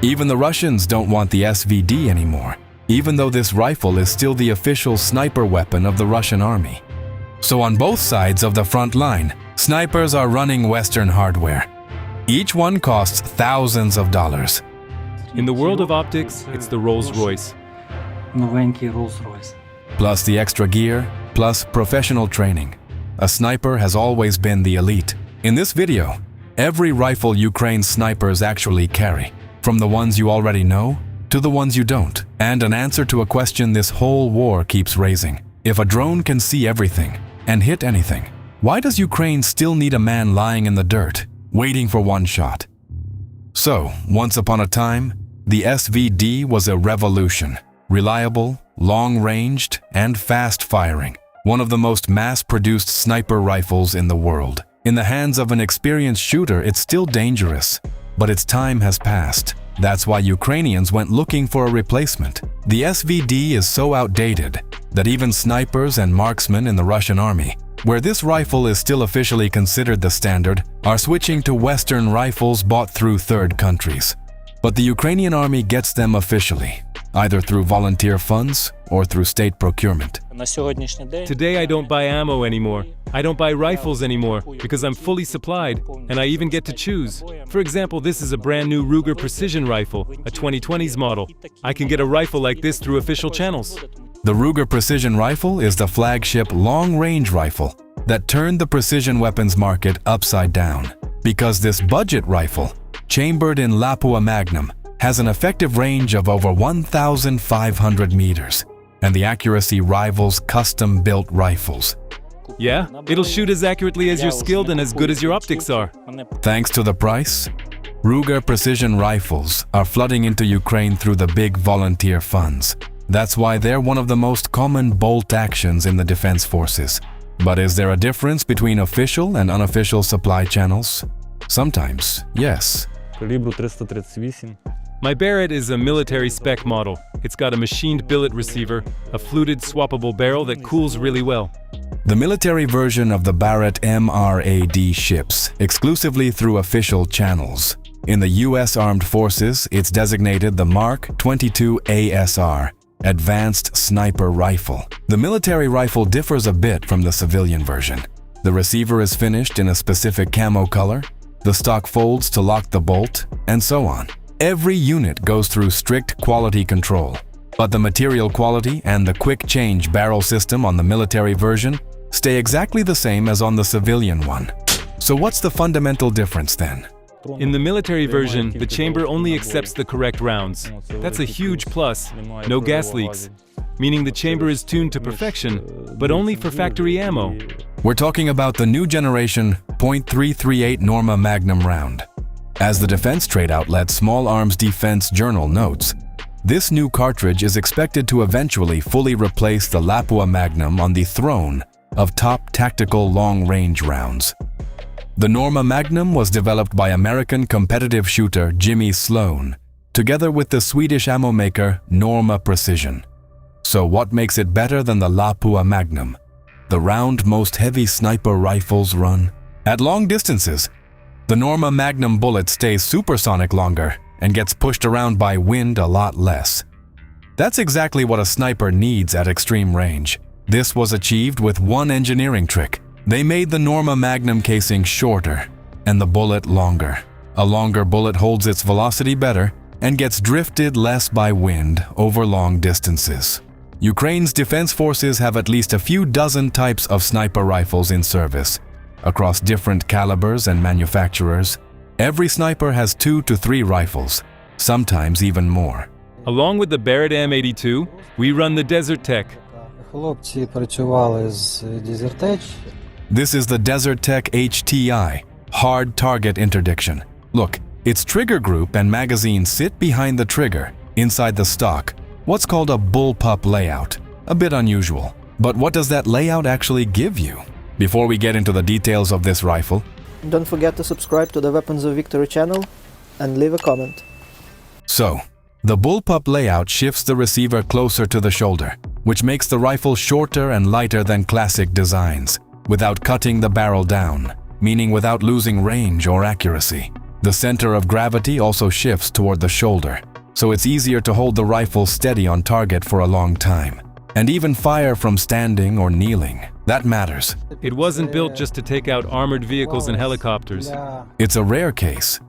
Even the Russians don't want the SVD anymore, even though this rifle is still the official sniper weapon of the Russian army. So on both sides of the front line, snipers are running Western hardware. Each one costs thousands of dollars. In the world of optics, it's the Rolls-Royce. Новенький Rolls-Royce. Plus the extra gear, plus professional training. A sniper has always been the elite. In this video, every rifle Ukraine's snipers actually carry, from the ones you already know to the ones you don't, and an answer to a question this whole war keeps raising. If a drone can see everything and hit anything, why does Ukraine still need a man lying in the dirt, waiting for one shot? So, once upon a time, the SVD was a revolution. Reliable, long-ranged, and fast-firing. One of the most mass-produced sniper rifles in the world. In the hands of an experienced shooter, it's still dangerous, but its time has passed. That's why Ukrainians went looking for a replacement. The SVD is so outdated that even snipers and marksmen in the Russian army, where this rifle is still officially considered the standard, are switching to Western rifles bought through third countries. But the Ukrainian army gets them officially, either through volunteer funds or through state procurement. Today I don't buy ammo anymore. I don't buy rifles anymore because I'm fully supplied, and I even get to choose. For example, this is a brand new Ruger precision rifle, a 2020s model. I can get a rifle like this through official channels. The Ruger precision rifle is the flagship long-range rifle that turned the precision weapons market upside down. Because this budget rifle, chambered in Lapua Magnum, has an effective range of over 1,500 meters, and the accuracy rivals custom-built rifles. Yeah, it'll shoot as accurately as you're skilled and as good as your optics are. Thanks to the price, Ruger precision rifles are flooding into Ukraine through the big volunteer funds. That's why they're one of the most common bolt actions in the defense forces. But is there a difference between official and unofficial supply channels? Sometimes, yes. My Barrett is a military spec model. It's got a machined billet receiver, a fluted swappable barrel that cools really well. The military version of the Barrett MRAD ships exclusively through official channels. In the U.S. Armed Forces, it's designated the Mark 22 ASR, Advanced Sniper Rifle. The military rifle differs a bit from the civilian version. The receiver is finished in a specific camo color, the stock folds to lock the bolt, and so on. Every unit goes through strict quality control, but the material quality and the quick change barrel system on the military version stay exactly the same as on the civilian one. So what's the fundamental difference then? In the military version, the chamber only accepts the correct rounds. That's a huge plus. No gas leaks, meaning the chamber is tuned to perfection, but only for factory ammo. We're talking about the new generation .338 Norma Magnum round. As the defense trade outlet Small Arms Defense Journal notes, this new cartridge is expected to eventually fully replace the Lapua Magnum on the throne of top tactical long-range rounds. The Norma Magnum was developed by American competitive shooter Jimmy Sloan, together with the Swedish ammo maker Norma Precision. So what makes it better than the Lapua Magnum, the round most heavy sniper rifles run? At long distances, the Norma Magnum bullet stays supersonic longer and gets pushed around by wind a lot less. That's exactly what a sniper needs at extreme range. This was achieved with one engineering trick. They made the Norma Magnum casing shorter and the bullet longer. A longer bullet holds its velocity better and gets drifted less by wind over long distances. Ukraine's defense forces have at least a few dozen types of sniper rifles in service. Across different calibers and manufacturers, every sniper has 2 to 3 rifles, sometimes even more. Along with the Barrett M82, we run the Desert Tech. Хлопці працювали з Desert Tech. This is the Desert Tech HTI, Hard Target Interdiction. Look, its trigger group and magazine sit behind the trigger, inside the stock, what's called a bullpup layout. A bit unusual. But what does that layout actually give you? Before we get into the details of this rifle, Don't forget to subscribe to the Weapons of Victory channel and leave a comment. So, the bullpup layout shifts the receiver closer to the shoulder, which makes the rifle shorter and lighter than classic designs, without cutting the barrel down, meaning without losing range or accuracy. The center of gravity also shifts toward the shoulder, so it's easier to hold the rifle steady on target for a long time, and even fire from standing or kneeling. That matters. It wasn't built just to take out armored vehicles and helicopters. It's a rare case.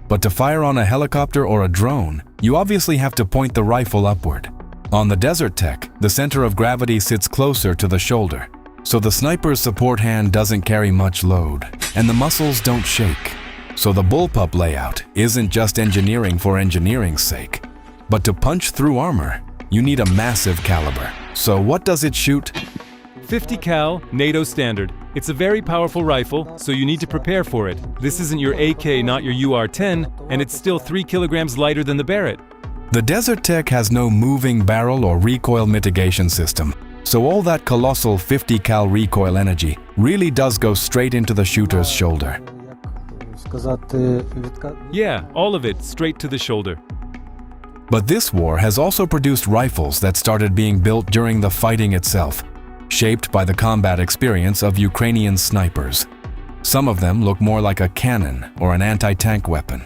But to fire on a helicopter or a drone, you obviously have to point the rifle upward. On the Desert Tech, the center of gravity sits closer to the shoulder, so the sniper's support hand doesn't carry much load, and the muscles don't shake. So the bullpup layout isn't just engineering for engineering's sake, but to punch through armor, you need a massive caliber. So what does it shoot? 50 cal, NATO standard. It's a very powerful rifle, so you need to prepare for it. This isn't your AK, not your UR-10, and it's still 3 kilograms lighter than the Barrett. The Desert Tech has no moving barrel or recoil mitigation system, so all that colossal 50 cal recoil energy really does go straight into the shooter's shoulder. Yeah, all of it, straight to the shoulder. But this war has also produced rifles that started being built during the fighting itself, shaped by the combat experience of Ukrainian snipers. Some of them look more like a cannon or an anti-tank weapon.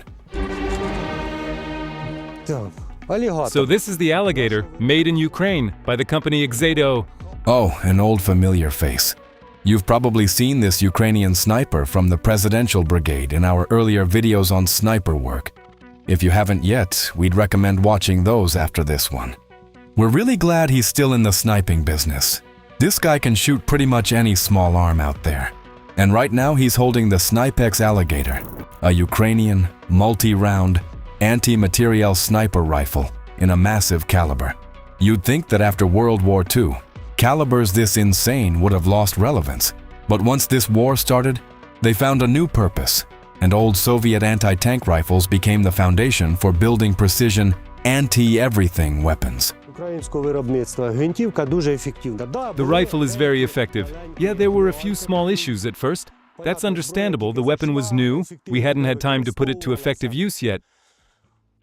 So this is the Alligator, made in Ukraine by the company Xedo. Oh, an old familiar face. You've probably seen this Ukrainian sniper from the Presidential Brigade in our earlier videos on sniper work. If you haven't yet, we'd recommend watching those after this one. We're really glad he's still in the sniping business. This guy can shoot pretty much any small arm out there. And right now he's holding the Snipex Alligator, a Ukrainian, multi-round, anti-materiel sniper rifle in a massive caliber. You'd think that after World War II, calibers this insane would have lost relevance. But once this war started, they found a new purpose, and old Soviet anti-tank rifles became the foundation for building precision, anti-everything weapons. The rifle is very effective. Yeah, there were a few small issues at first. That's understandable, the weapon was new, we hadn't had time to put it to effective use yet.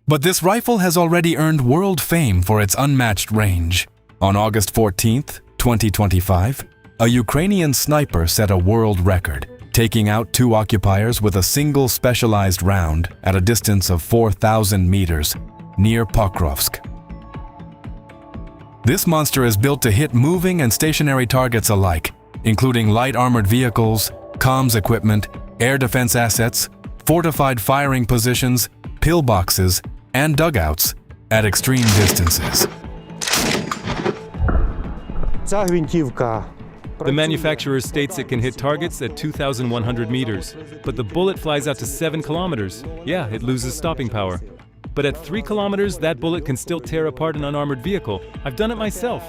But this rifle has already earned world fame for its unmatched range. On August 14th, 2025, a Ukrainian sniper set a world record, taking out 2 occupiers with a single specialized round at a distance of 4,000 meters near Pokrovsk. This monster is built to hit moving and stationary targets alike, including light armored vehicles, comms equipment, air defense assets, fortified firing positions, pillboxes, and dugouts at extreme distances. Ця гвинтівка The manufacturer states it can hit targets at 2,100 meters, but the bullet flies out to 7 kilometers. Yeah, it loses stopping power. But at 3 kilometers, that bullet can still tear apart an unarmored vehicle. I've done it myself.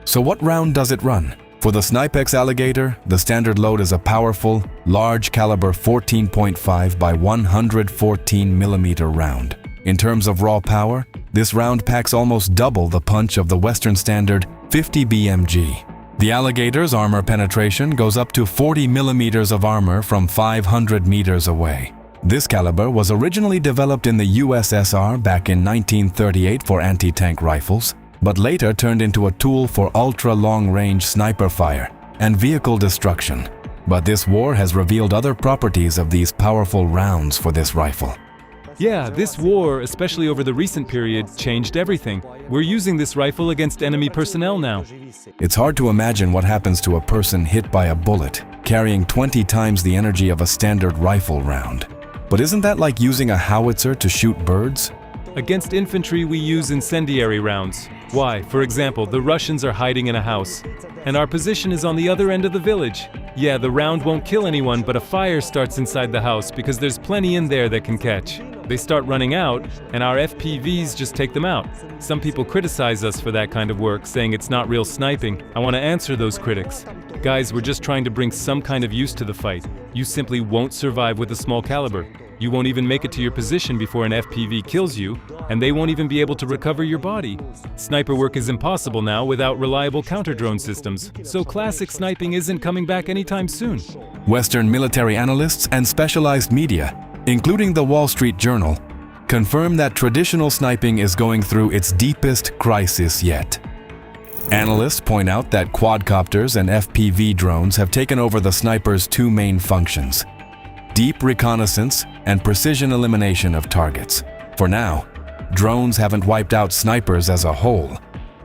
So what round does it run? For the Snipex Alligator, the standard load is a powerful, large caliber 14.5 by 114 millimeter round. In terms of raw power, this round packs almost double the punch of the Western standard 50 BMG. The Alligator's armor penetration goes up to 40 millimeters of armor from 500 meters away. This caliber was originally developed in the USSR back in 1938 for anti-tank rifles, but later turned into a tool for ultra-long-range sniper fire and vehicle destruction. But this war has revealed other properties of these powerful rounds for this rifle. Yeah, this war, especially over the recent period, changed everything. We're using this rifle against enemy personnel now. It's hard to imagine what happens to a person hit by a bullet, carrying 20 times the energy of a standard rifle round. But isn't that like using a howitzer to shoot birds? Against infantry, we use incendiary rounds. Why? For example, the Russians are hiding in a house, and our position is on the other end of the village. Yeah, the round won't kill anyone, but a fire starts inside the house because there's plenty in there that can catch. They start running out, and our FPVs just take them out. Some people criticize us for that kind of work, saying it's not real sniping. I want to answer those critics. Guys, we're just trying to bring some kind of use to the fight. You simply won't survive with a small caliber. You won't even make it to your position before an FPV kills you, and they won't even be able to recover your body. Sniper work is impossible now without reliable counter-drone systems, so classic sniping isn't coming back anytime soon. Western military analysts and specialized media, including the Wall Street Journal, confirm that traditional sniping is going through its deepest crisis yet. Analysts point out that quadcopters and FPV drones have taken over the sniper's two main functions: deep reconnaissance and precision elimination of targets. For now, drones haven't wiped out snipers as a whole,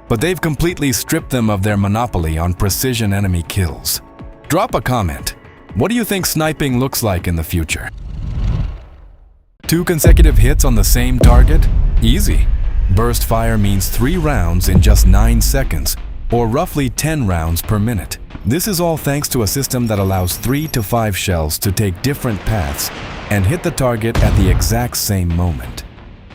but they've completely stripped them of their monopoly on precision enemy kills. Drop a comment. What do you think sniping looks like in the future? 2 consecutive hits on the same target? Easy. Burst fire means 3 rounds in just 9 seconds, or roughly 10 rounds per minute. This is all thanks to a system that allows 3 to 5 shells to take different paths and hit the target at the exact same moment.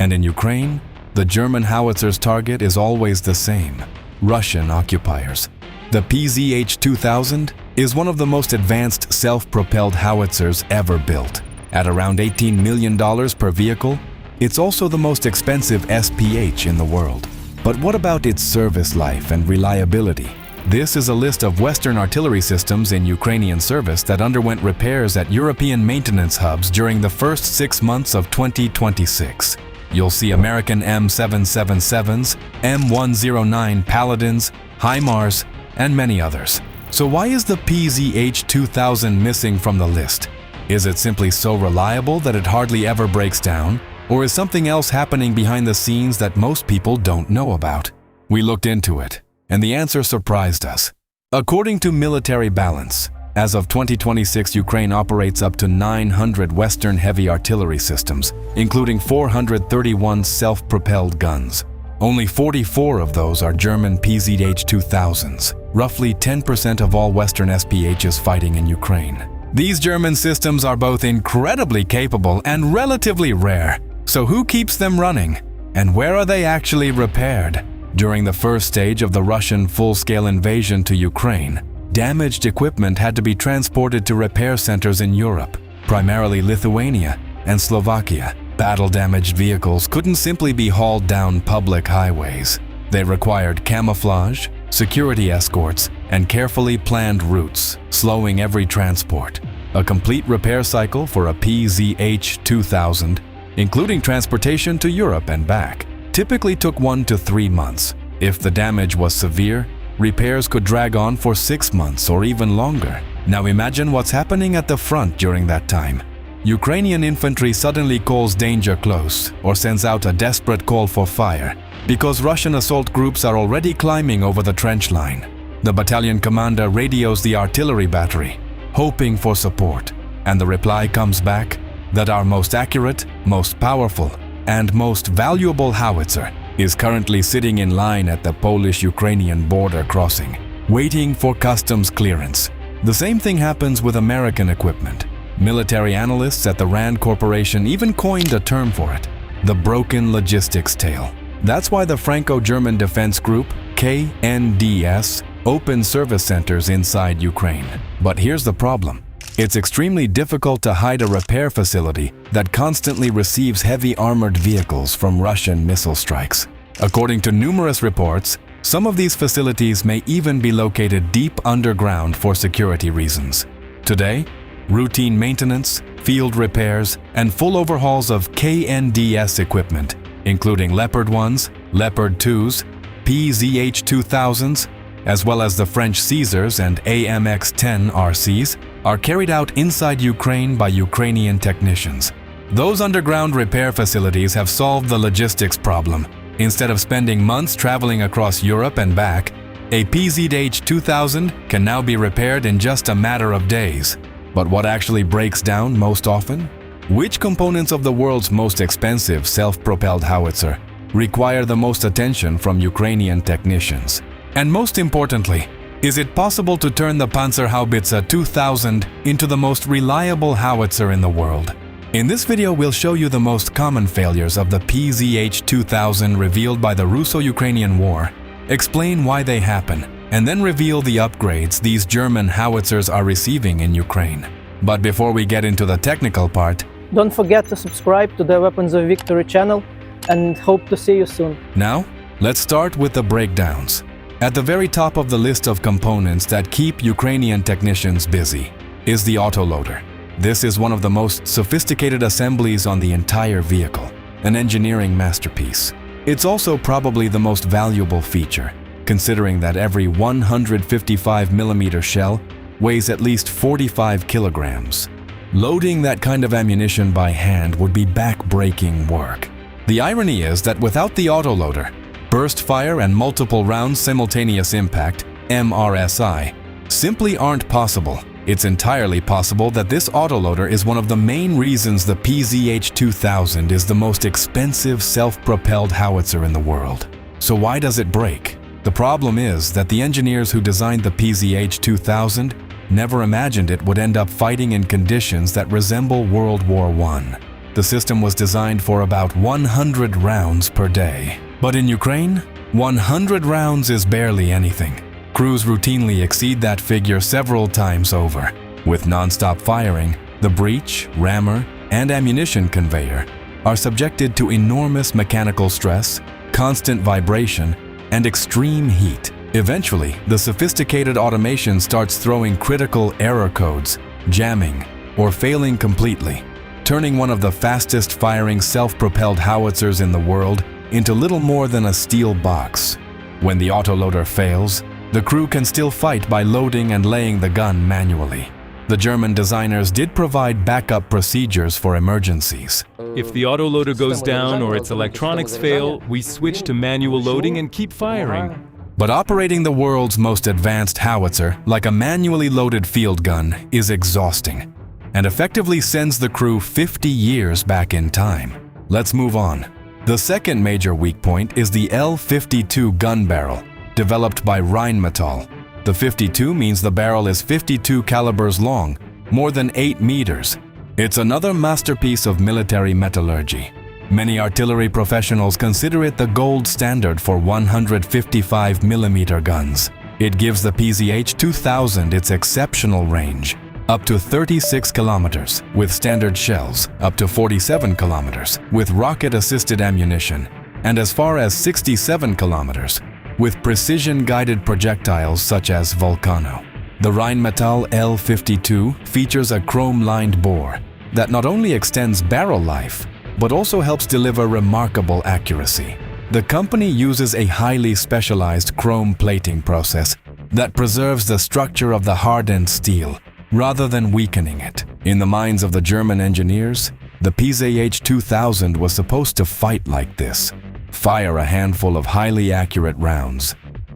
And in Ukraine, the German howitzer's target is always the same: Russian occupiers. The PzH 2000 is one of the most advanced self-propelled howitzers ever built. At around $18 million per vehicle, it's also the most expensive SPH in the world. But what about its service life and reliability? This is a list of Western artillery systems in Ukrainian service that underwent repairs at European maintenance hubs during the first 6 months of 2026. You'll see American M777s, M109 Paladins, HIMARS, and many others. So why is the PzH 2000 missing from the list? Is it simply so reliable that it hardly ever breaks down? Or is something else happening behind the scenes that most people don't know about? We looked into it, and the answer surprised us. According to Military Balance, as of 2026, Ukraine operates up to 900 Western heavy artillery systems, including 431 self-propelled guns. Only 44 of those are German PzH 2000s, roughly 10% of all Western SPHs fighting in Ukraine. These German systems are both incredibly capable and relatively rare. So who keeps them running? And where are they actually repaired? During the first stage of the Russian full-scale invasion to Ukraine, damaged equipment had to be transported to repair centers in Europe, primarily Lithuania and Slovakia. Battle-damaged vehicles couldn't simply be hauled down public highways. They required camouflage, security escorts, and carefully planned routes, slowing every transport. A complete repair cycle for a PzH 2000, including transportation to Europe and back, typically took 1 to 3 months. If the damage was severe, repairs could drag on for 6 months or even longer. Now imagine what's happening at the front during that time. Ukrainian infantry suddenly calls danger close or sends out a desperate call for fire because Russian assault groups are already climbing over the trench line. The battalion commander radios the artillery battery, hoping for support, and the reply comes back that our most accurate, most powerful, and most valuable howitzer is currently sitting in line at the Polish-Ukrainian border crossing, waiting for customs clearance. The same thing happens with American equipment. Military analysts at the RAND Corporation even coined a term for it, the broken logistics tale. That's why the Franco-German defense group, KNDS, opens service centers inside Ukraine. But here's the problem. It's extremely difficult to hide a repair facility that constantly receives heavy armored vehicles from Russian missile strikes. According to numerous reports, some of these facilities may even be located deep underground for security reasons. Today, routine maintenance, field repairs, and full overhauls of KNDS equipment, including Leopard 1s, Leopard 2s, PzH 2000s, as well as the French Caesars and AMX-10 RCs, are carried out inside Ukraine by Ukrainian technicians. Those underground repair facilities have solved the logistics problem. Instead of spending months traveling across Europe and back, a PzH 2000 can now be repaired in just a matter of days. But what actually breaks down most often? Which components of the world's most expensive self-propelled howitzer require the most attention from Ukrainian technicians? And most importantly, is it possible to turn the Panzerhaubitze 2000 into the most reliable howitzer in the world? In this video, we'll show you the most common failures of the PzH 2000 revealed by the Russo-Ukrainian War, explain why they happen, and then reveal the upgrades these German howitzers are receiving in Ukraine. But before we get into the technical part, Don't forget to subscribe to the Weapons of Victory channel and hope to see you soon. now, let's start with the breakdowns. At the very top of the list of components that keep Ukrainian technicians busy is the autoloader. This is one of the most sophisticated assemblies on the entire vehicle, an engineering masterpiece. It's also probably the most valuable feature, considering that every 155mm shell weighs at least 45 kilograms. Loading that kind of ammunition by hand would be back-breaking work. The irony is that without the autoloader, burst fire and multiple round simultaneous impact, MRSI, simply aren't possible. It's entirely possible that this autoloader is one of the main reasons the PzH 2000 is the most expensive self-propelled howitzer in the world. So why does it break? The problem is that the engineers who designed the PzH 2000 never imagined it would end up fighting in conditions that resemble World War I. The system was designed for about 100 rounds per day. But in Ukraine, 100 rounds is barely anything. Crews routinely exceed that figure several times over. With non-stop firing, the breech, rammer, and ammunition conveyor are subjected to enormous mechanical stress, constant vibration, and extreme heat. Eventually, the sophisticated automation starts throwing critical error codes, jamming, or failing completely, turning one of the fastest-firing self-propelled howitzers in the world into little more than a steel box. When the autoloader fails, the crew can still fight by loading and laying the gun manually. The German designers did provide backup procedures for emergencies. If the autoloader goes down or its electronics fail, we switch to manual loading and keep firing. But operating the world's most advanced howitzer like a manually loaded field gun is exhausting and effectively sends the crew 50 years back in time. Let's move on. The second major weak point is the L52 gun barrel, developed by Rheinmetall. The 52 means the barrel is 52 calibers long, more than 8 meters. It's another masterpiece of military metallurgy. Many artillery professionals consider it the gold standard for 155mm guns. It gives the PzH 2000 its exceptional range, up to 36 kilometers with standard shells, up to 47 kilometers with rocket-assisted ammunition, and as far as 67 kilometers with precision-guided projectiles such as Volcano. The Rheinmetall L52 features a chrome-lined bore that not only extends barrel life, but also helps deliver remarkable accuracy. The company uses a highly specialized chrome plating process that preserves the structure of the hardened steel rather than weakening it. In the minds of the German engineers, the PzH 2000 was supposed to fight like this: fire a handful of highly accurate rounds,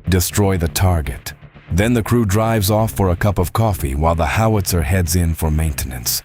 destroy the target, Then the crew drives off for a cup of coffee while the howitzer heads in for maintenance.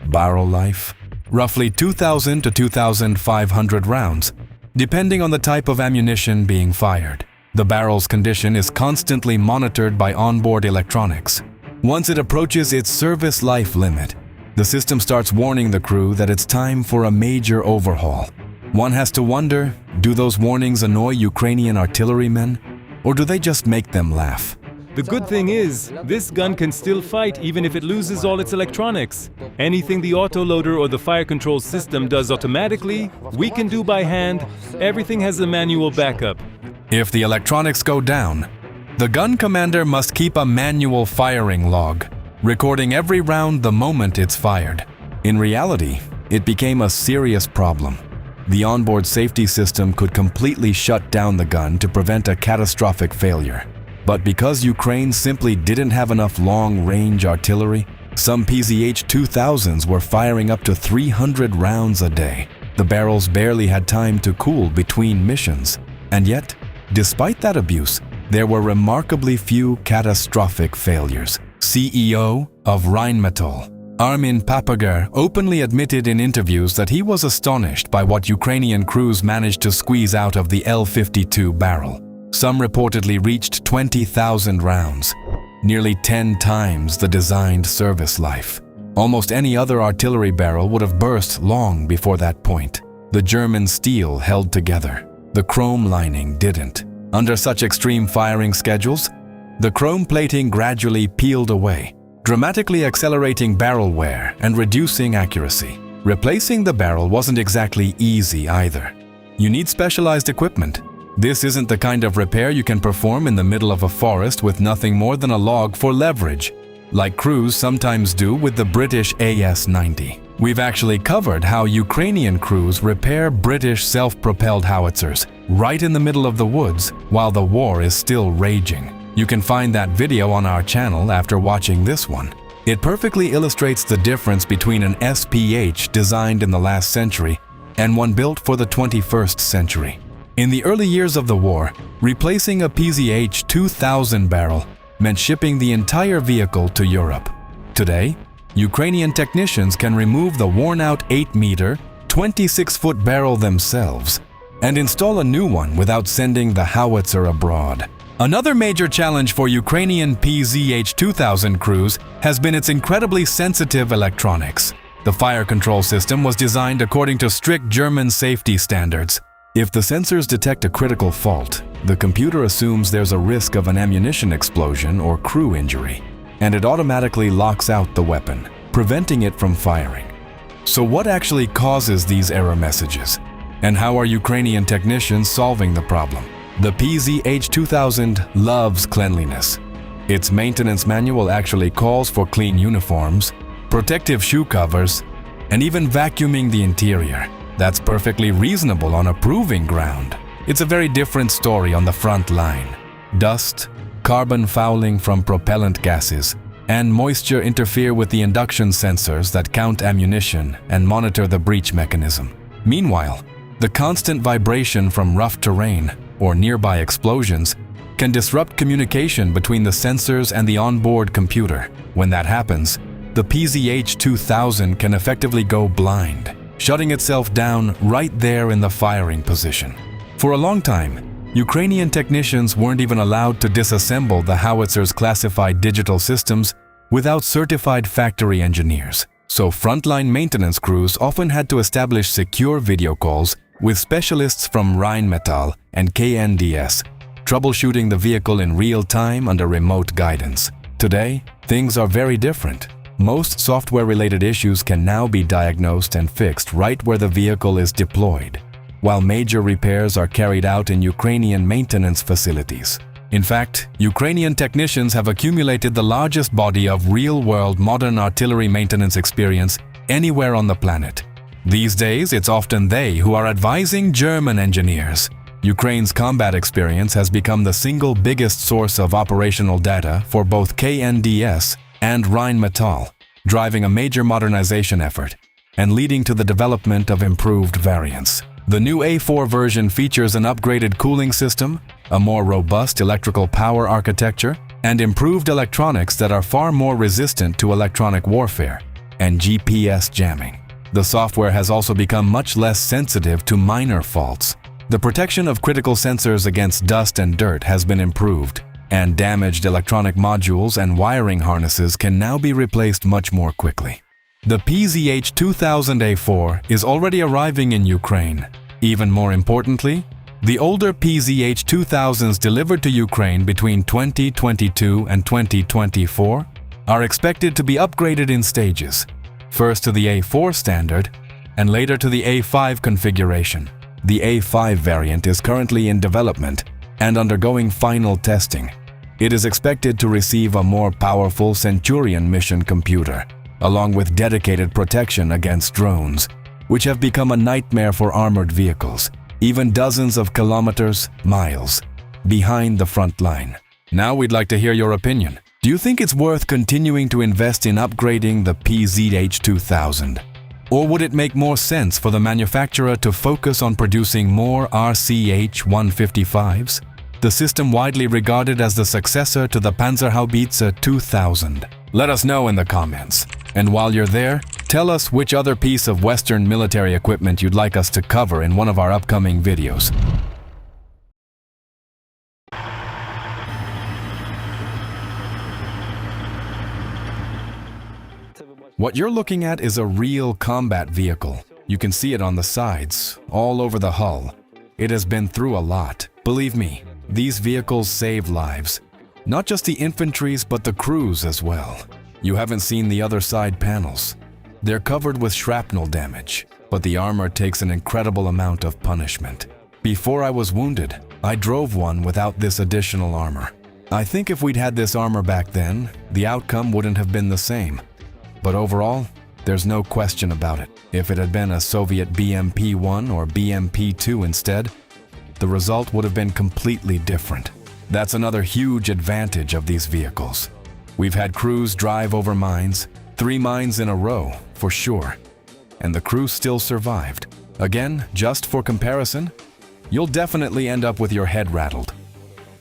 Barrel life? Roughly 2,000 to 2,500 rounds, depending on the type of ammunition being fired. The barrel's condition is constantly monitored by onboard electronics. Once it approaches its service life limit, the system starts warning the crew that it's time for a major overhaul. One has to wonder, do those warnings annoy Ukrainian artillerymen, or do they just make them laugh? The good thing is, this gun can still fight even if it loses all its electronics. Anything the autoloader or the fire control system does automatically, we can do by hand. Everything has a manual backup. If the electronics go down, the gun commander must keep a manual firing log, recording every round the moment it's fired. In reality, it became a serious problem. The onboard safety system could completely shut down the gun to prevent a catastrophic failure. But because Ukraine simply didn't have enough long-range artillery, some PzH 2000s were firing up to 300 rounds a day. The barrels barely had time to cool between missions. And yet, despite that abuse, there were remarkably few catastrophic failures. CEO of Rheinmetall, Armin Papager, openly admitted in interviews that he was astonished by what Ukrainian crews managed to squeeze out of the L-52 barrel. Some reportedly reached 20,000 rounds, nearly 10 times the designed service life. Almost any other artillery barrel would have burst long before that point. The German steel held together. The chrome lining didn't. Under such extreme firing schedules, the chrome plating gradually peeled away, dramatically accelerating barrel wear and reducing accuracy. Replacing the barrel wasn't exactly easy either. You need specialized equipment. This isn't the kind of repair you can perform in the middle of a forest with nothing more than a log for leverage, like crews sometimes do with the British AS-90. We've actually covered how Ukrainian crews repair British self-propelled howitzers right in the middle of the woods while the war is still raging. You can find that video on our channel after watching this one. It perfectly illustrates the difference between an SPH designed in the last century and one built for the 21st century. In the early years of the war, replacing a PzH 2000 barrel meant shipping the entire vehicle to Europe. Today, Ukrainian technicians can remove the worn-out 8-meter, 26-foot barrel themselves and install a new one without sending the howitzer abroad. Another major challenge for Ukrainian PzH 2000 crews has been its incredibly sensitive electronics. The fire control system was designed according to strict German safety standards. If the sensors detect a critical fault, the computer assumes there's a risk of an ammunition explosion or crew injury, and it automatically locks out the weapon, preventing it from firing. So what actually causes these error messages? And how are Ukrainian technicians solving the problem? The PzH 2000 loves cleanliness. Its maintenance manual actually calls for clean uniforms, protective shoe covers, and even vacuuming the interior. That's perfectly reasonable on a proving ground. It's a very different story on the front line. Dust, carbon fouling from propellant gases, and moisture interfere with the induction sensors that count ammunition and monitor the breach mechanism. Meanwhile, the constant vibration from rough terrain or nearby explosions can disrupt communication between the sensors and the onboard computer. When that happens, the PzH 2000 can effectively go blind, shutting itself down right there in the firing position. For a long time, Ukrainian technicians weren't even allowed to disassemble the howitzer's classified digital systems without certified factory engineers. So frontline maintenance crews often had to establish secure video calls with specialists from Rheinmetall and KNDS, troubleshooting the vehicle in real time under remote guidance. Today, things are very different. Most software-related issues can now be diagnosed and fixed right where the vehicle is deployed, while major repairs are carried out in Ukrainian maintenance facilities. In fact, Ukrainian technicians have accumulated the largest body of real-world modern artillery maintenance experience anywhere on the planet. These days, it's often they who are advising German engineers. Ukraine's combat experience has become the single biggest source of operational data for both KNDS and Rheinmetall, driving a major modernization effort and leading to the development of improved variants. The new A4 version features an upgraded cooling system, a more robust electrical power architecture, and improved electronics that are far more resistant to electronic warfare and GPS jamming. The software has also become much less sensitive to minor faults. The protection of critical sensors against dust and dirt has been improved, and damaged electronic modules and wiring harnesses can now be replaced much more quickly. The PzH 2000A4 is already arriving in Ukraine. Even more importantly, the older PzH 2000s delivered to Ukraine between 2022 and 2024 are expected to be upgraded in stages, first to the A4 standard and later to the A5 configuration. The A5 variant is currently in development and undergoing final testing. It is expected to receive a more powerful Centurion mission computer, along with dedicated protection against drones, which have become a nightmare for armored vehicles, even dozens of kilometers, miles, behind the front line. Now we'd like to hear your opinion. Do you think it's worth continuing to invest in upgrading the PzH 2000? Or would it make more sense for the manufacturer to focus on producing more RCH 155s, the system widely regarded as the successor to the Panzerhaubitze 2000? Let us know in the comments. And while you're there, tell us which other piece of Western military equipment you'd like us to cover in one of our upcoming videos. What you're looking at is a real combat vehicle. You can see it on the sides, all over the hull. It has been through a lot. Believe me, these vehicles save lives. Not just the infantry's, but the crews as well. You haven't seen the other side panels. They're covered with shrapnel damage, but the armor takes an incredible amount of punishment. Before I was wounded, I drove one without this additional armor. I think if we'd had this armor back then, the outcome wouldn't have been the same. But overall, there's no question about it. If it had been a Soviet BMP-1 or BMP-2 instead, the result would have been completely different. That's another huge advantage of these vehicles. We've had crews drive over mines, 3 mines in a row, for sure. And the crew still survived. Again, just for comparison, you'll definitely end up with your head rattled.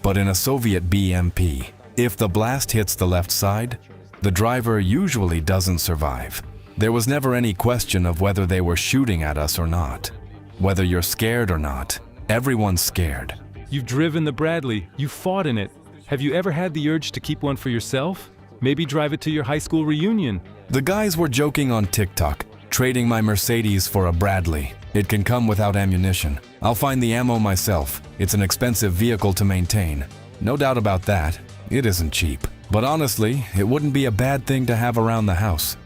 But in a Soviet BMP, if the blast hits the left side, the driver usually doesn't survive. There was never any question of whether they were shooting at us or not. Whether you're scared or not, everyone's scared. You've driven the Bradley, you fought in it. Have you ever had the urge to keep one for yourself? Maybe drive it to your high school reunion. The guys were joking on TikTok, trading my Mercedes for a Bradley. It can come without ammunition. I'll find the ammo myself. It's an expensive vehicle to maintain. No doubt about that, it isn't cheap. But honestly, it wouldn't be a bad thing to have around the house.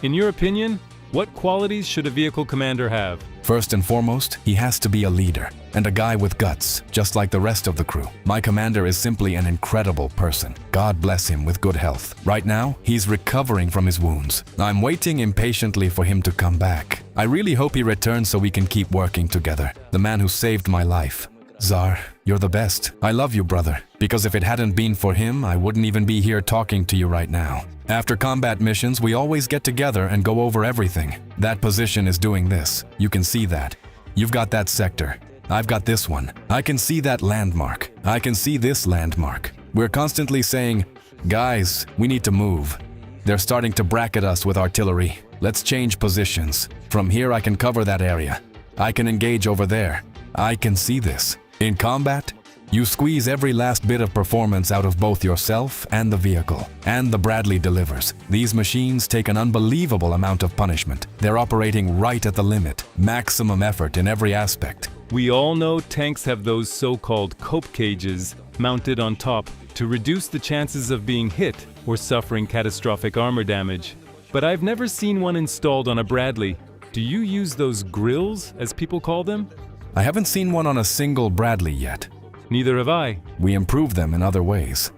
In your opinion, what qualities should a vehicle commander have? First and foremost, he has to be a leader and a guy with guts, just like the rest of the crew. My commander is simply an incredible person. God bless him with good health. Right now, he's recovering from his wounds. I'm waiting impatiently for him to come back. I really hope he returns so we can keep working together. The man who saved my life. Tsar, you're the best. I love you, brother. Because if it hadn't been for him, I wouldn't even be here talking to you right now. After combat missions, we always get together and go over everything. That position is doing this. You can see that. You've got that sector. I've got this one. I can see that landmark. I can see this landmark. We're constantly saying, guys, we need to move. They're starting to bracket us with artillery. Let's change positions. From here, I can cover that area. I can engage over there. I can see this. In combat, you squeeze every last bit of performance out of both yourself and the vehicle. And the Bradley delivers. These machines take an unbelievable amount of punishment. They're operating right at the limit. Maximum effort in every aspect. We all know tanks have those so-called cope cages mounted on top to reduce the chances of being hit or suffering catastrophic armor damage. But I've never seen one installed on a Bradley. Do you use those grills, as people call them? I haven't seen one on a single Bradley yet. Neither have I. We improve them in other ways.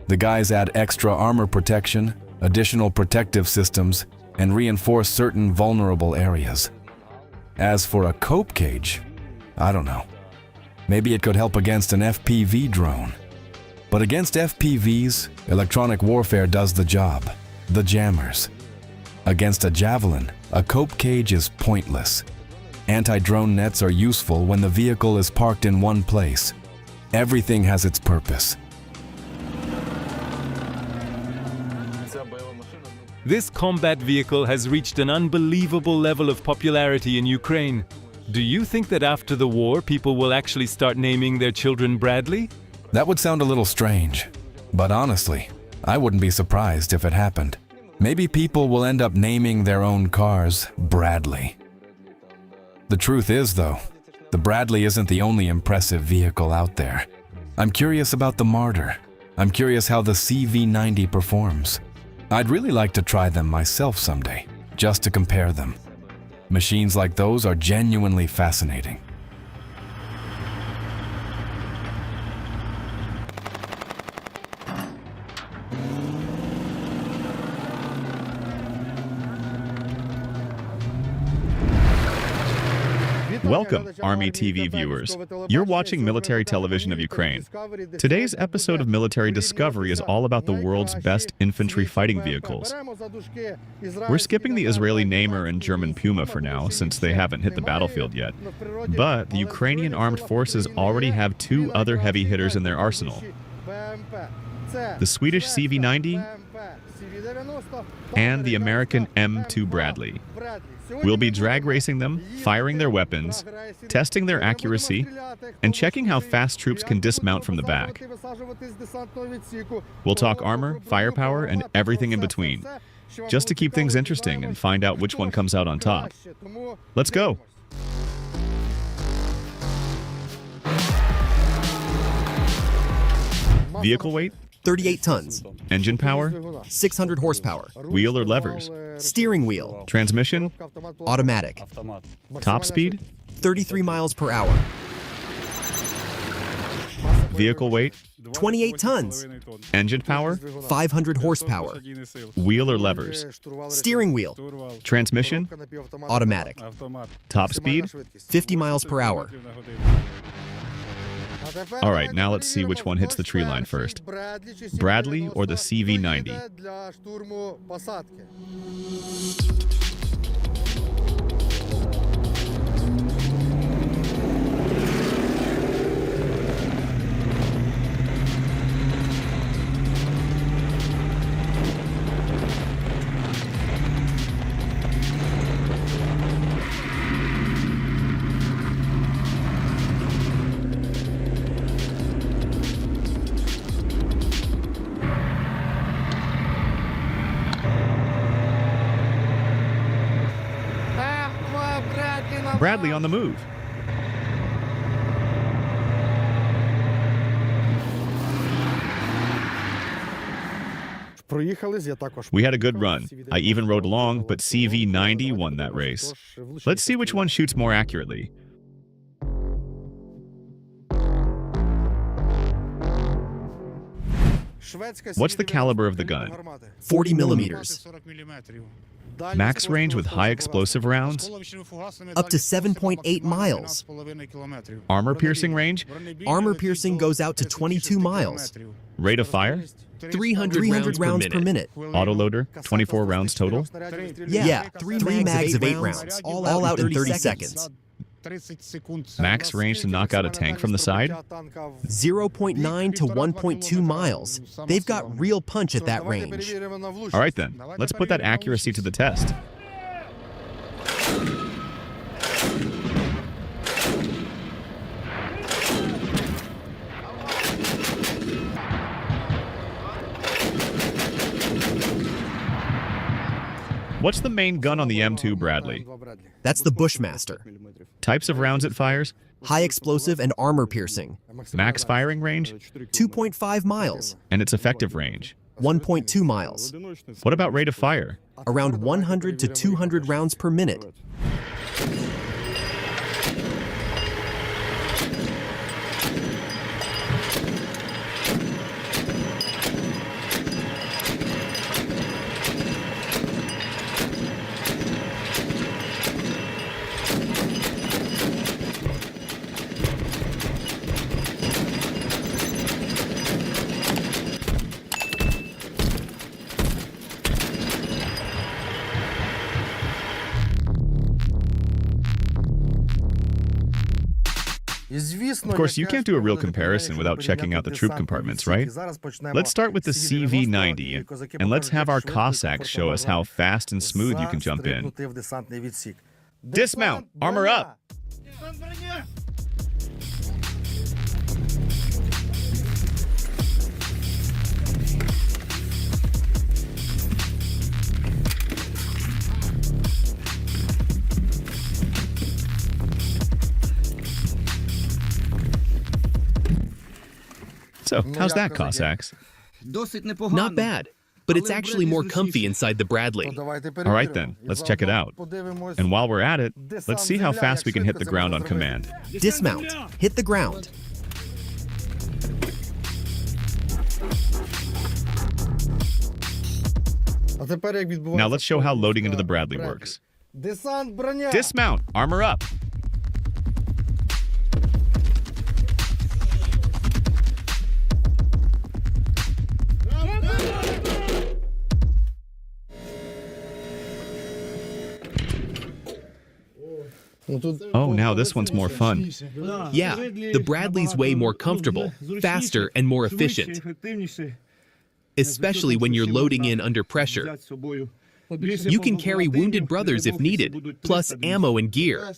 The guys add extra armor protection, additional protective systems, and reinforce certain vulnerable areas. As for a cope cage, I don't know. Maybe it could help against an FPV drone. But against FPVs, electronic warfare does the job. The jammers. Against a javelin, a cope cage is pointless. Anti-drone nets are useful when the vehicle is parked in one place. Everything has its purpose. This combat vehicle has reached an unbelievable level of popularity in Ukraine. Do you think that after the war, people will actually start naming their children Bradley? That would sound a little strange, but honestly, I wouldn't be surprised if it happened. Maybe people will end up naming their own cars Bradley. The truth is, though, the Bradley isn't the only impressive vehicle out there. I'm curious about the Martyr. I'm curious how the CV90 performs. I'd really like to try them myself someday, just to compare them. Machines like those are genuinely fascinating. Welcome, Army TV viewers. You're watching Military Television of Ukraine. Today's episode of Military Discovery is all about the world's best infantry fighting vehicles. We're skipping the Israeli Namer and German Puma for now, since they haven't hit the battlefield yet. But the Ukrainian armed forces already have two other heavy hitters in their arsenal: the Swedish CV90 and the American M2 Bradley. We'll be drag racing them, firing their weapons, testing their accuracy, and checking how fast troops can dismount from the back. We'll talk armor, firepower, and everything in between, just to keep things interesting and find out which one comes out on top. Let's go! Vehicle weight? 38 tons, Engine power? 600 horsepower, Wheel or levers? steering wheel, Transmission? automatic, Top speed? 33 miles per hour, Vehicle weight? 28 tons, Engine power? 500 horsepower, Wheel or levers? steering wheel, Transmission? automatic, Top speed? 50 miles per hour. All right, now let's see which one hits the tree line first. Bradley or the CV90? Bradley on the move. We had a good run. I even rode along, but CV90 won that race. Let's see which one shoots more accurately. What's the caliber of the gun? 40 millimeters, Max range with high explosive rounds? up to 7.8 miles. Armor piercing range? Armor piercing goes out to 22 miles. Rate of fire? 300 rounds per minute. Autoloader? 24 rounds total? Yeah, three mags of 8 rounds, all out in 30 seconds. Max range to knock out a tank from the side? 0.9 to 1.2 miles. They've got real punch at that range. All right then, let's put that accuracy to the test. What's the main gun on the M2 Bradley? That's the Bushmaster. Types of rounds it fires? High explosive and armor piercing. Max firing range? 2.5 miles. And its effective range? 1.2 miles. What about rate of fire? Around 100 to 200 rounds per minute. Of course, you can't do a real comparison without checking out the troop compartments, right? Let's start with the CV-90, and let's have our Cossacks show us how fast and smooth you can jump in. Dismount! Armor up! So, how's that, Cossacks? Not bad, but it's actually more comfy inside the Bradley. All right then, let's check it out. And while we're at it, let's see how fast we can hit the ground on command. Dismount. Hit the ground. Now let's show how loading into the Bradley works. Dismount! Armor up! Oh, now this one's more fun. Yeah, the Bradley's way more comfortable, faster, and more efficient, especially when you're loading in under pressure. You can carry wounded brothers if needed, plus ammo and gear.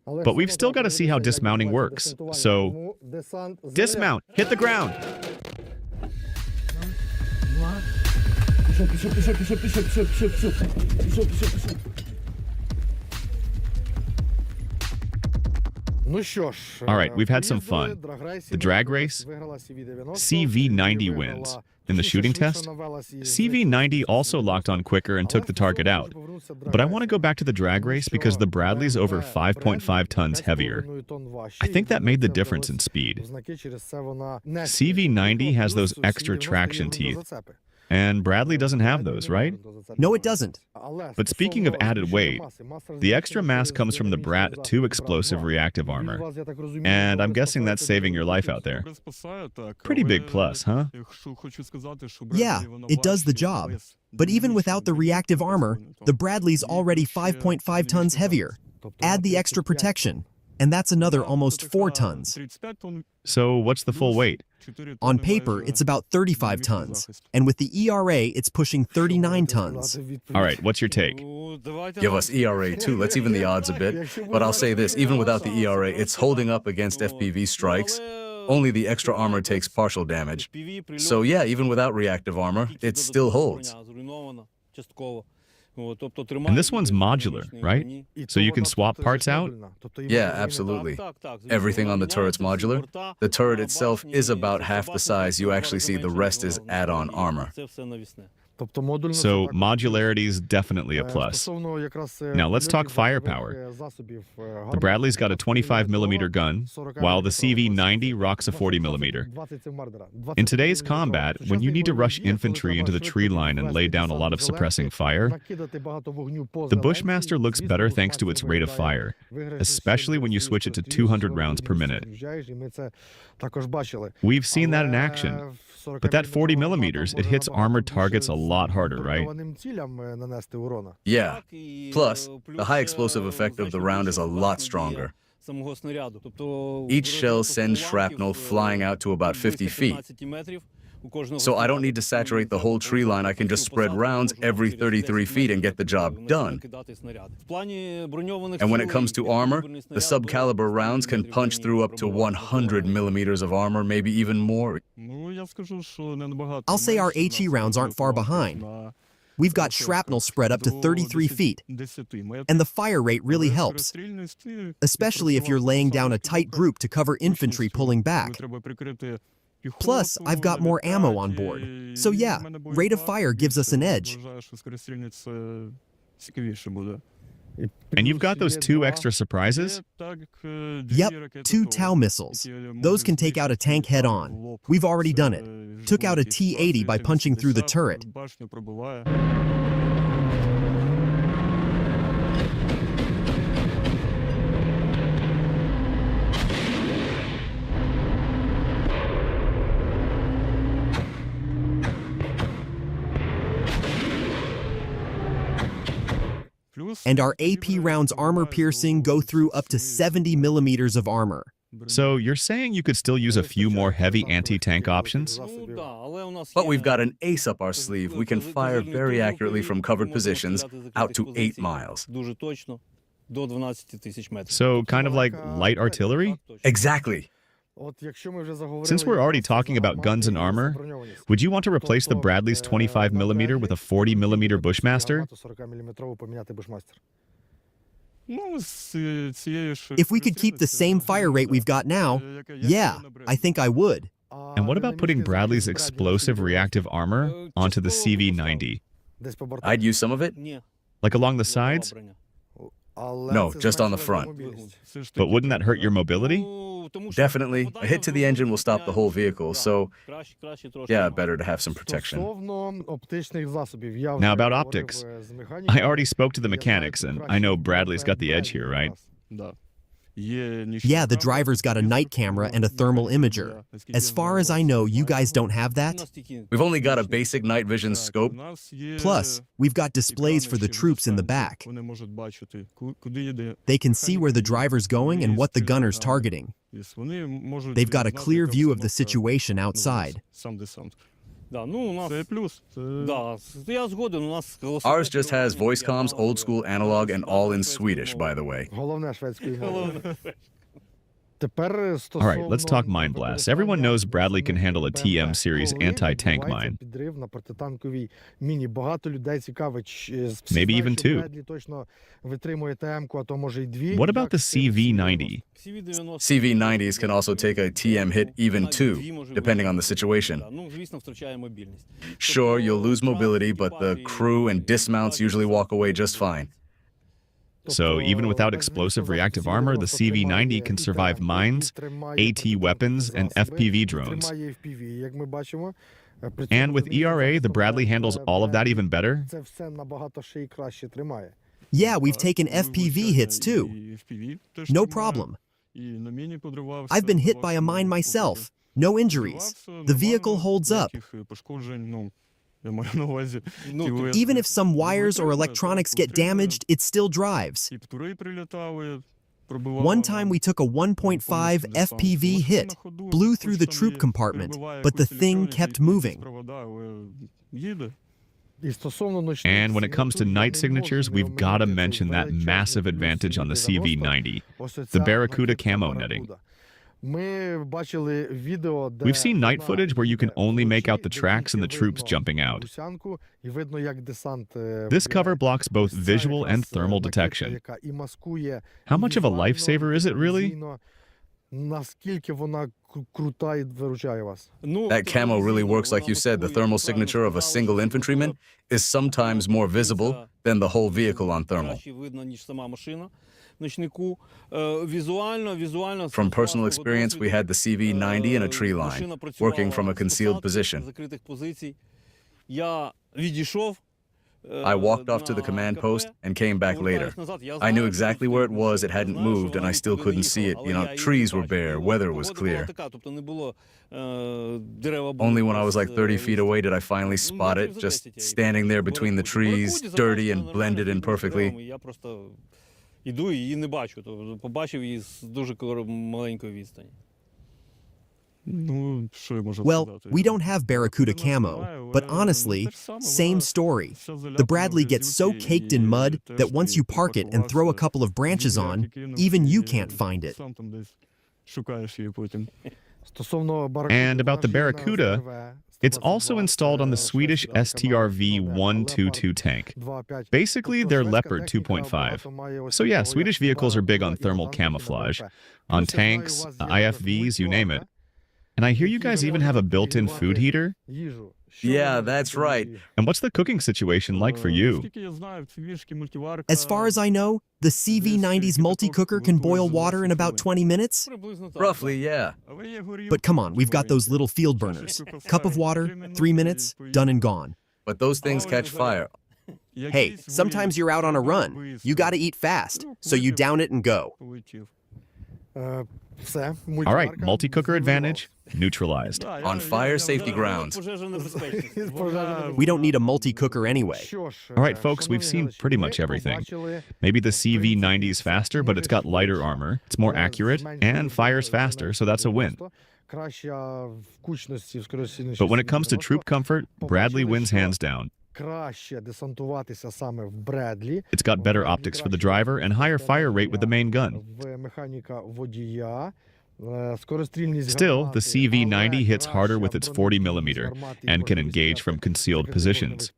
But we've still got to see how dismounting works. So, dismount! Hit the ground! All right, we've had some fun. The drag race, CV-90 wins. In the shooting test, CV-90 also locked on quicker and took the target out. But I want to go back to the drag race because the Bradley's over 5.5 tons heavier. I think that made the difference in speed. CV-90 has those extra traction teeth. And Bradley doesn't have those, right? No, it doesn't. But speaking of added weight, the extra mass comes from the Brat 2 explosive reactive armor. And I'm guessing that's saving your life out there. Pretty big plus, huh? Yeah, it does the job. But even without the reactive armor, the Bradley's already 5.5 tons heavier. Add the extra protection, and that's another almost 4 tons. So what's the full weight? On paper, it's about 35 tons, and with the ERA, it's pushing 39 tons. All right, what's your take? Give us ERA too, let's even the odds a bit. But I'll say this, even without the ERA, it's holding up against FPV strikes. Only the extra armor takes partial damage. So yeah, even without reactive armor, it still holds. And this one's modular, right? So you can swap parts out? Yeah, absolutely. Everything on the turret's modular. The turret itself is about half the size. You actually see the rest is add-on armor. So modularity is definitely a plus. Now let's talk firepower. The Bradley's got a 25mm gun, while the CV-90 rocks a 40mm. In today's combat, when you need to rush infantry into the tree line and lay down a lot of suppressing fire, the Bushmaster looks better thanks to its rate of fire, especially when you switch it to 200 rounds per minute. We've seen that in action. But that 40mm, it hits armored targets a lot harder, right? Yeah. Plus, the high explosive effect of the round is a lot stronger. Each shell sends shrapnel flying out to about 50 feet. So I don't need to saturate the whole tree line. I can just spread rounds every 33 feet and get the job done. And when it comes to armor, the sub-caliber rounds can punch through up to 100mm of armor, maybe even more. I'll say our HE rounds aren't far behind. We've got shrapnel spread up to 33 feet, and the fire rate really helps, especially if you're laying down a tight group to cover infantry pulling back. Plus, I've got more ammo on board. So yeah, rate of fire gives us an edge. And you've got those 2 extra surprises? Yep, 2 Tau missiles. Those can take out a tank head-on. We've already done it. Took out a T-80 by punching through the turret. And our AP rounds armor piercing go through up to 70 millimeters of armor. So you're saying you could still use a few more heavy anti-tank options? But we've got an ace up our sleeve. We can fire very accurately from covered positions out to 8 miles. So kind of like light artillery? Exactly. Since we're already talking about guns and armor, would you want to replace the Bradley's 25mm with a 40mm Bushmaster? If we could keep the same fire rate we've got now, yeah, I think I would. And what about putting Bradley's explosive reactive armor onto the CV-90? I'd use some of it. Like along the sides? No, just on the front. But wouldn't that hurt your mobility? Definitely. A hit to the engine will stop the whole vehicle, so yeah, better to have some protection. Now about optics. I already spoke to the mechanics, and I know Bradley's got the edge here, right? Yeah, the driver's got a night camera and a thermal imager. As far as I know, you guys don't have that? We've only got a basic night vision scope. Plus, we've got displays for the troops in the back. They can see where the driver's going and what the gunner's targeting. They've got a clear view of the situation outside. Ours just has voice comms, old school analog, and all in Swedish, by the way. All right, let's talk mine blasts. Everyone knows Bradley can handle a TM series anti-tank mine. Maybe even 2. What about the CV-90? CV-90s can also take a TM hit even 2, depending on the situation. Sure, you'll lose mobility, but the crew and dismounts usually walk away just fine. So even without explosive reactive armor, the CV-90 can survive mines, AT weapons, and FPV drones. And with ERA, the Bradley handles all of that even better? Yeah, we've taken FPV hits too. No problem. I've been hit by a mine myself. No injuries. The vehicle holds up. Even if some wires or electronics get damaged, it still drives. One time we took a 1.5 FPV hit, blew through the troop compartment, but the thing kept moving. And when it comes to night signatures, we've got to mention that massive advantage on the CV-90, the Barracuda camo netting. We've seen night footage where you can only make out the tracks and the troops jumping out. This cover blocks both visual and thermal detection. How much of a lifesaver is it really? That camo really works like you said. The thermal signature of a single infantryman is sometimes more visible than the whole vehicle on thermal. From personal experience, we had the CV-90 in a tree line, working from a concealed position. I walked off to the command post and came back later. I knew exactly where it was, it hadn't moved, and I still couldn't see it. You know, trees were bare, weather was clear. Only when I was like 30 feet away did I finally spot it, just standing there between the trees, dirty and blended in perfectly. Well, we don't have Barracuda camo, but honestly, same story. The Bradley gets so caked in mud that once you park it and throw a couple of branches on, even you can't find it. And about the Barracuda, it's also installed on the Swedish STRV-122 tank. Basically, they're Leopard 2.5. So yeah, Swedish vehicles are big on thermal camouflage. On tanks, IFVs, you name it. And I hear you guys even have a built-in food heater? Yeah, that's right. And what's the cooking situation like for you? As far as I know, the CV-90's multi-cooker can boil water in about 20 minutes? Roughly, yeah. But come on, we've got those little field burners. Cup of water, 3 minutes, done and gone. But those things catch fire. Hey, sometimes you're out on a run. You gotta eat fast, so you down it and go. All right, multi-cooker advantage neutralized. On fire safety grounds. We don't need a multi-cooker anyway. All right, folks, we've seen pretty much everything. Maybe the CV-90 is faster, but it's got lighter armor, it's more accurate, and fires faster, so that's a win. But when it comes to troop comfort, Bradley wins hands down. It's got better optics for the driver and higher fire rate with the main gun. Still, the CV-90 hits harder with its 40mm and can engage from concealed positions.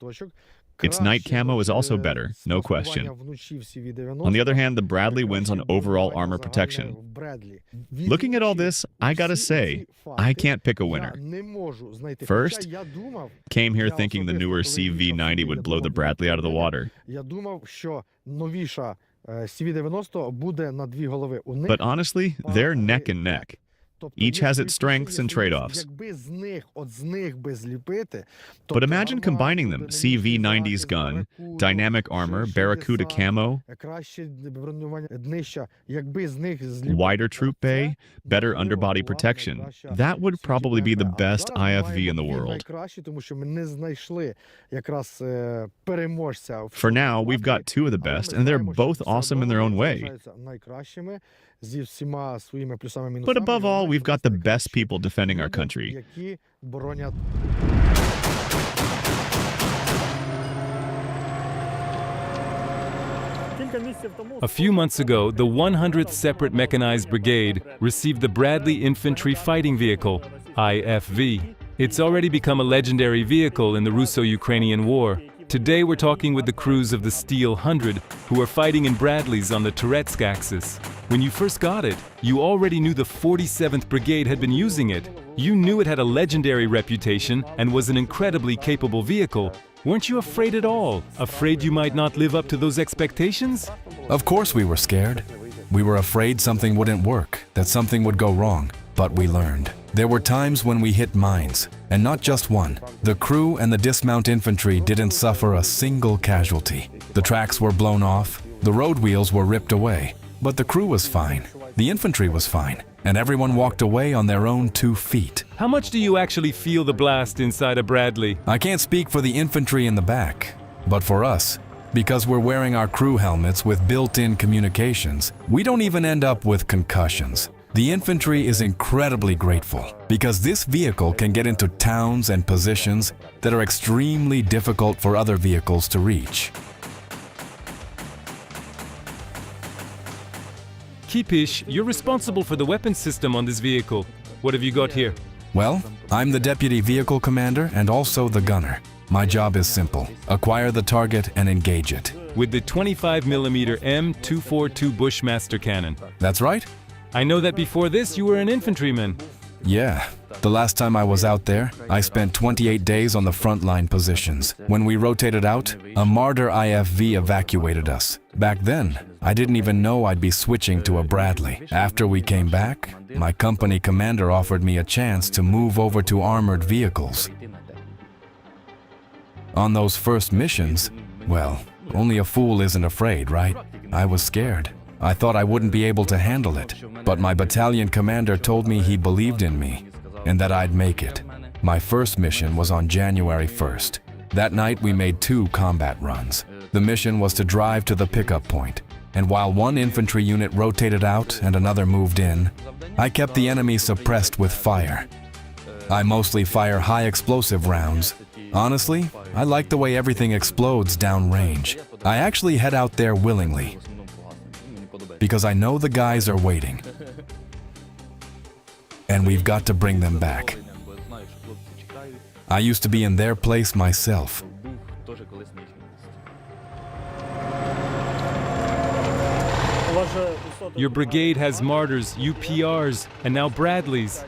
Its night camo is also better, no question. On the other hand, the Bradley wins on overall armor protection. Looking at all this, I gotta say, I can't pick a winner. First, came here thinking the newer CV-90 would blow the Bradley out of the water. But honestly, they're neck and neck. Each has its strengths and trade-offs. But imagine combining them: CV-90's gun, dynamic armor, Barracuda camo, wider troop bay, better underbody protection. That would probably be the best IFV in the world. For now, we've got two of the best, and they're both awesome in their own way. But above all, we've got the best people defending our country. A few months ago, the 100th Separate Mechanized Brigade received the Bradley Infantry Fighting Vehicle, IFV. It's already become a legendary vehicle in the Russo-Ukrainian War. Today we're talking with the crews of the Steel 100, who are fighting in Bradleys on the Touretsk axis. When you first got it, you already knew the 47th Brigade had been using it. You knew it had a legendary reputation and was an incredibly capable vehicle. Weren't you afraid at all? Afraid you might not live up to those expectations? Of course we were scared. We were afraid something wouldn't work, that something would go wrong. But we learned. There were times when we hit mines, and not just one. The crew and the dismount infantry didn't suffer a single casualty. The tracks were blown off, the road wheels were ripped away, but the crew was fine, the infantry was fine, and everyone walked away on their own 2 feet. How much do you actually feel the blast inside a Bradley? I can't speak for the infantry in the back, but for us, because we're wearing our crew helmets with built-in communications, we don't even end up with concussions. The infantry is incredibly grateful because this vehicle can get into towns and positions that are extremely difficult for other vehicles to reach. Kipish, you're responsible for the weapon system on this vehicle. What have you got here? Well, I'm the deputy vehicle commander and also the gunner. My job is simple: acquire the target and engage it. With the 25mm M242 Bushmaster cannon. That's right. I know that before this you were an infantryman. Yeah. The last time I was out there, I spent 28 days on the frontline positions. When we rotated out, a Marder IFV evacuated us. Back then, I didn't even know I'd be switching to a Bradley. After we came back, my company commander offered me a chance to move over to armored vehicles. On those first missions, well, only a fool isn't afraid, right? I was scared. I thought I wouldn't be able to handle it, but my battalion commander told me he believed in me and that I'd make it. My first mission was on January 1st. That night we made 2 combat runs. The mission was to drive to the pickup point, and while one infantry unit rotated out and another moved in, I kept the enemy suppressed with fire. I mostly fire high explosive rounds. Honestly, I like the way everything explodes downrange. I actually head out there willingly, because I know the guys are waiting. And we've got to bring them back. I used to be in their place myself. Your brigade has Marders, UPRs, and now Bradleys.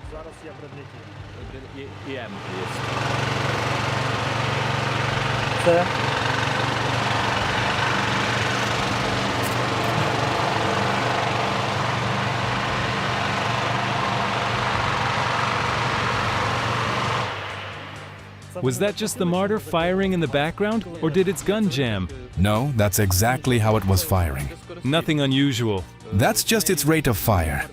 Was that just the Marder firing in the background, or did its gun jam? No, that's exactly how it was firing. Nothing unusual. That's just its rate of fire.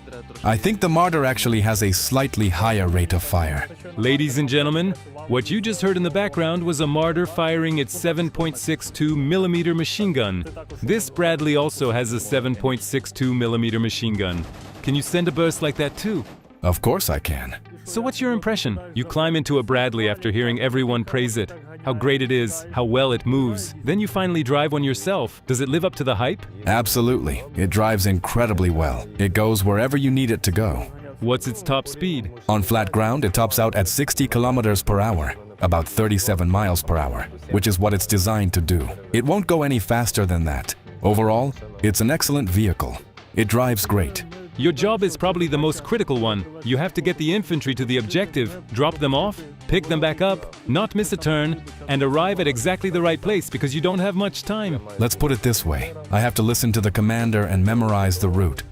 I think the Marder actually has a slightly higher rate of fire. Ladies and gentlemen, what you just heard in the background was a Marder firing its 7.62mm machine gun. This Bradley also has a 7.62mm machine gun. Can you send a burst like that too? Of course I can. So what's your impression? You climb into a Bradley after hearing everyone praise it, how great it is, how well it moves. Then you finally drive one yourself. Does it live up to the hype? Absolutely. It drives incredibly well. It goes wherever you need it to go. What's its top speed? On flat ground, it tops out at 60 kilometers per hour, about 37 miles per hour, which is what it's designed to do. It won't go any faster than that. Overall, it's an excellent vehicle. It drives great. Your job is probably the most critical one. You have to get the infantry to the objective, drop them off, pick them back up, not miss a turn, and arrive at exactly the right place because you don't have much time. Let's put it this way. I have to listen to the commander and memorize the route.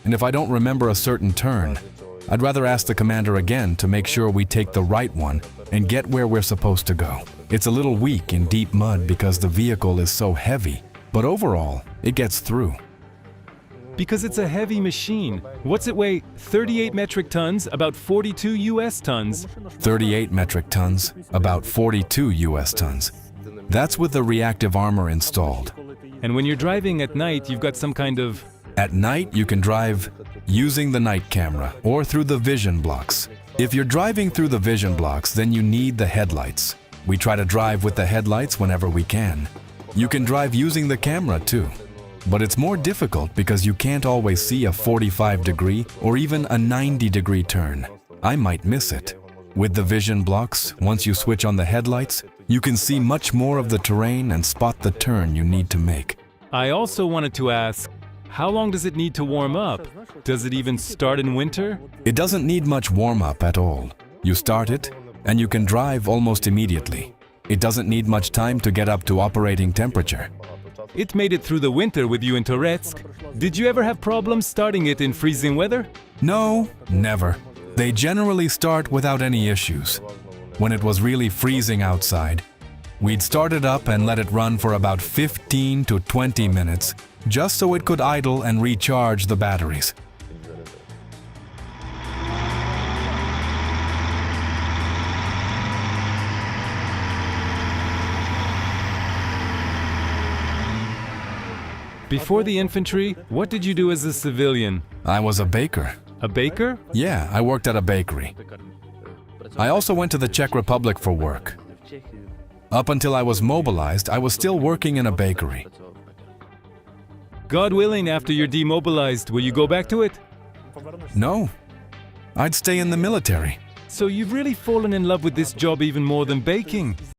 And if I don't remember a certain turn, I'd rather ask the commander again to make sure we take the right one and get where we're supposed to go. It's a little weak in deep mud because the vehicle is so heavy, but overall, it gets through. Because it's a heavy machine. What's it weigh? 38 metric tons, about 42 US tons. 38 metric tons, about 42 US tons. That's with the reactive armor installed. And when you're driving at night, you've got some kind of... At night, you can drive using the night camera or through the vision blocks. If you're driving through the vision blocks, then you need the headlights. We try to drive with the headlights whenever we can. You can drive using the camera too. But it's more difficult because you can't always see a 45-degree or even a 90-degree turn. I might miss it. With the vision blocks, once you switch on the headlights, you can see much more of the terrain and spot the turn you need to make. I also wanted to ask, how long does it need to warm up? Does it even start in winter? It doesn't need much warm-up at all. You start it, and you can drive almost immediately. It doesn't need much time to get up to operating temperature. It made it through the winter with you in Toretsk. Did you ever have problems starting it in freezing weather? No, never. They generally start without any issues. When it was really freezing outside, we'd start it up and let it run for about 15 to 20 minutes, just so it could idle and recharge the batteries. Before the infantry, what did you do as a civilian? I was a baker. A baker? Yeah, I worked at a bakery. I also went to the Czech Republic for work. Up until I was mobilized, I was still working in a bakery. God willing, after you're demobilized, will you go back to it? No, I'd stay in the military. So you've really fallen in love with this job even more than baking?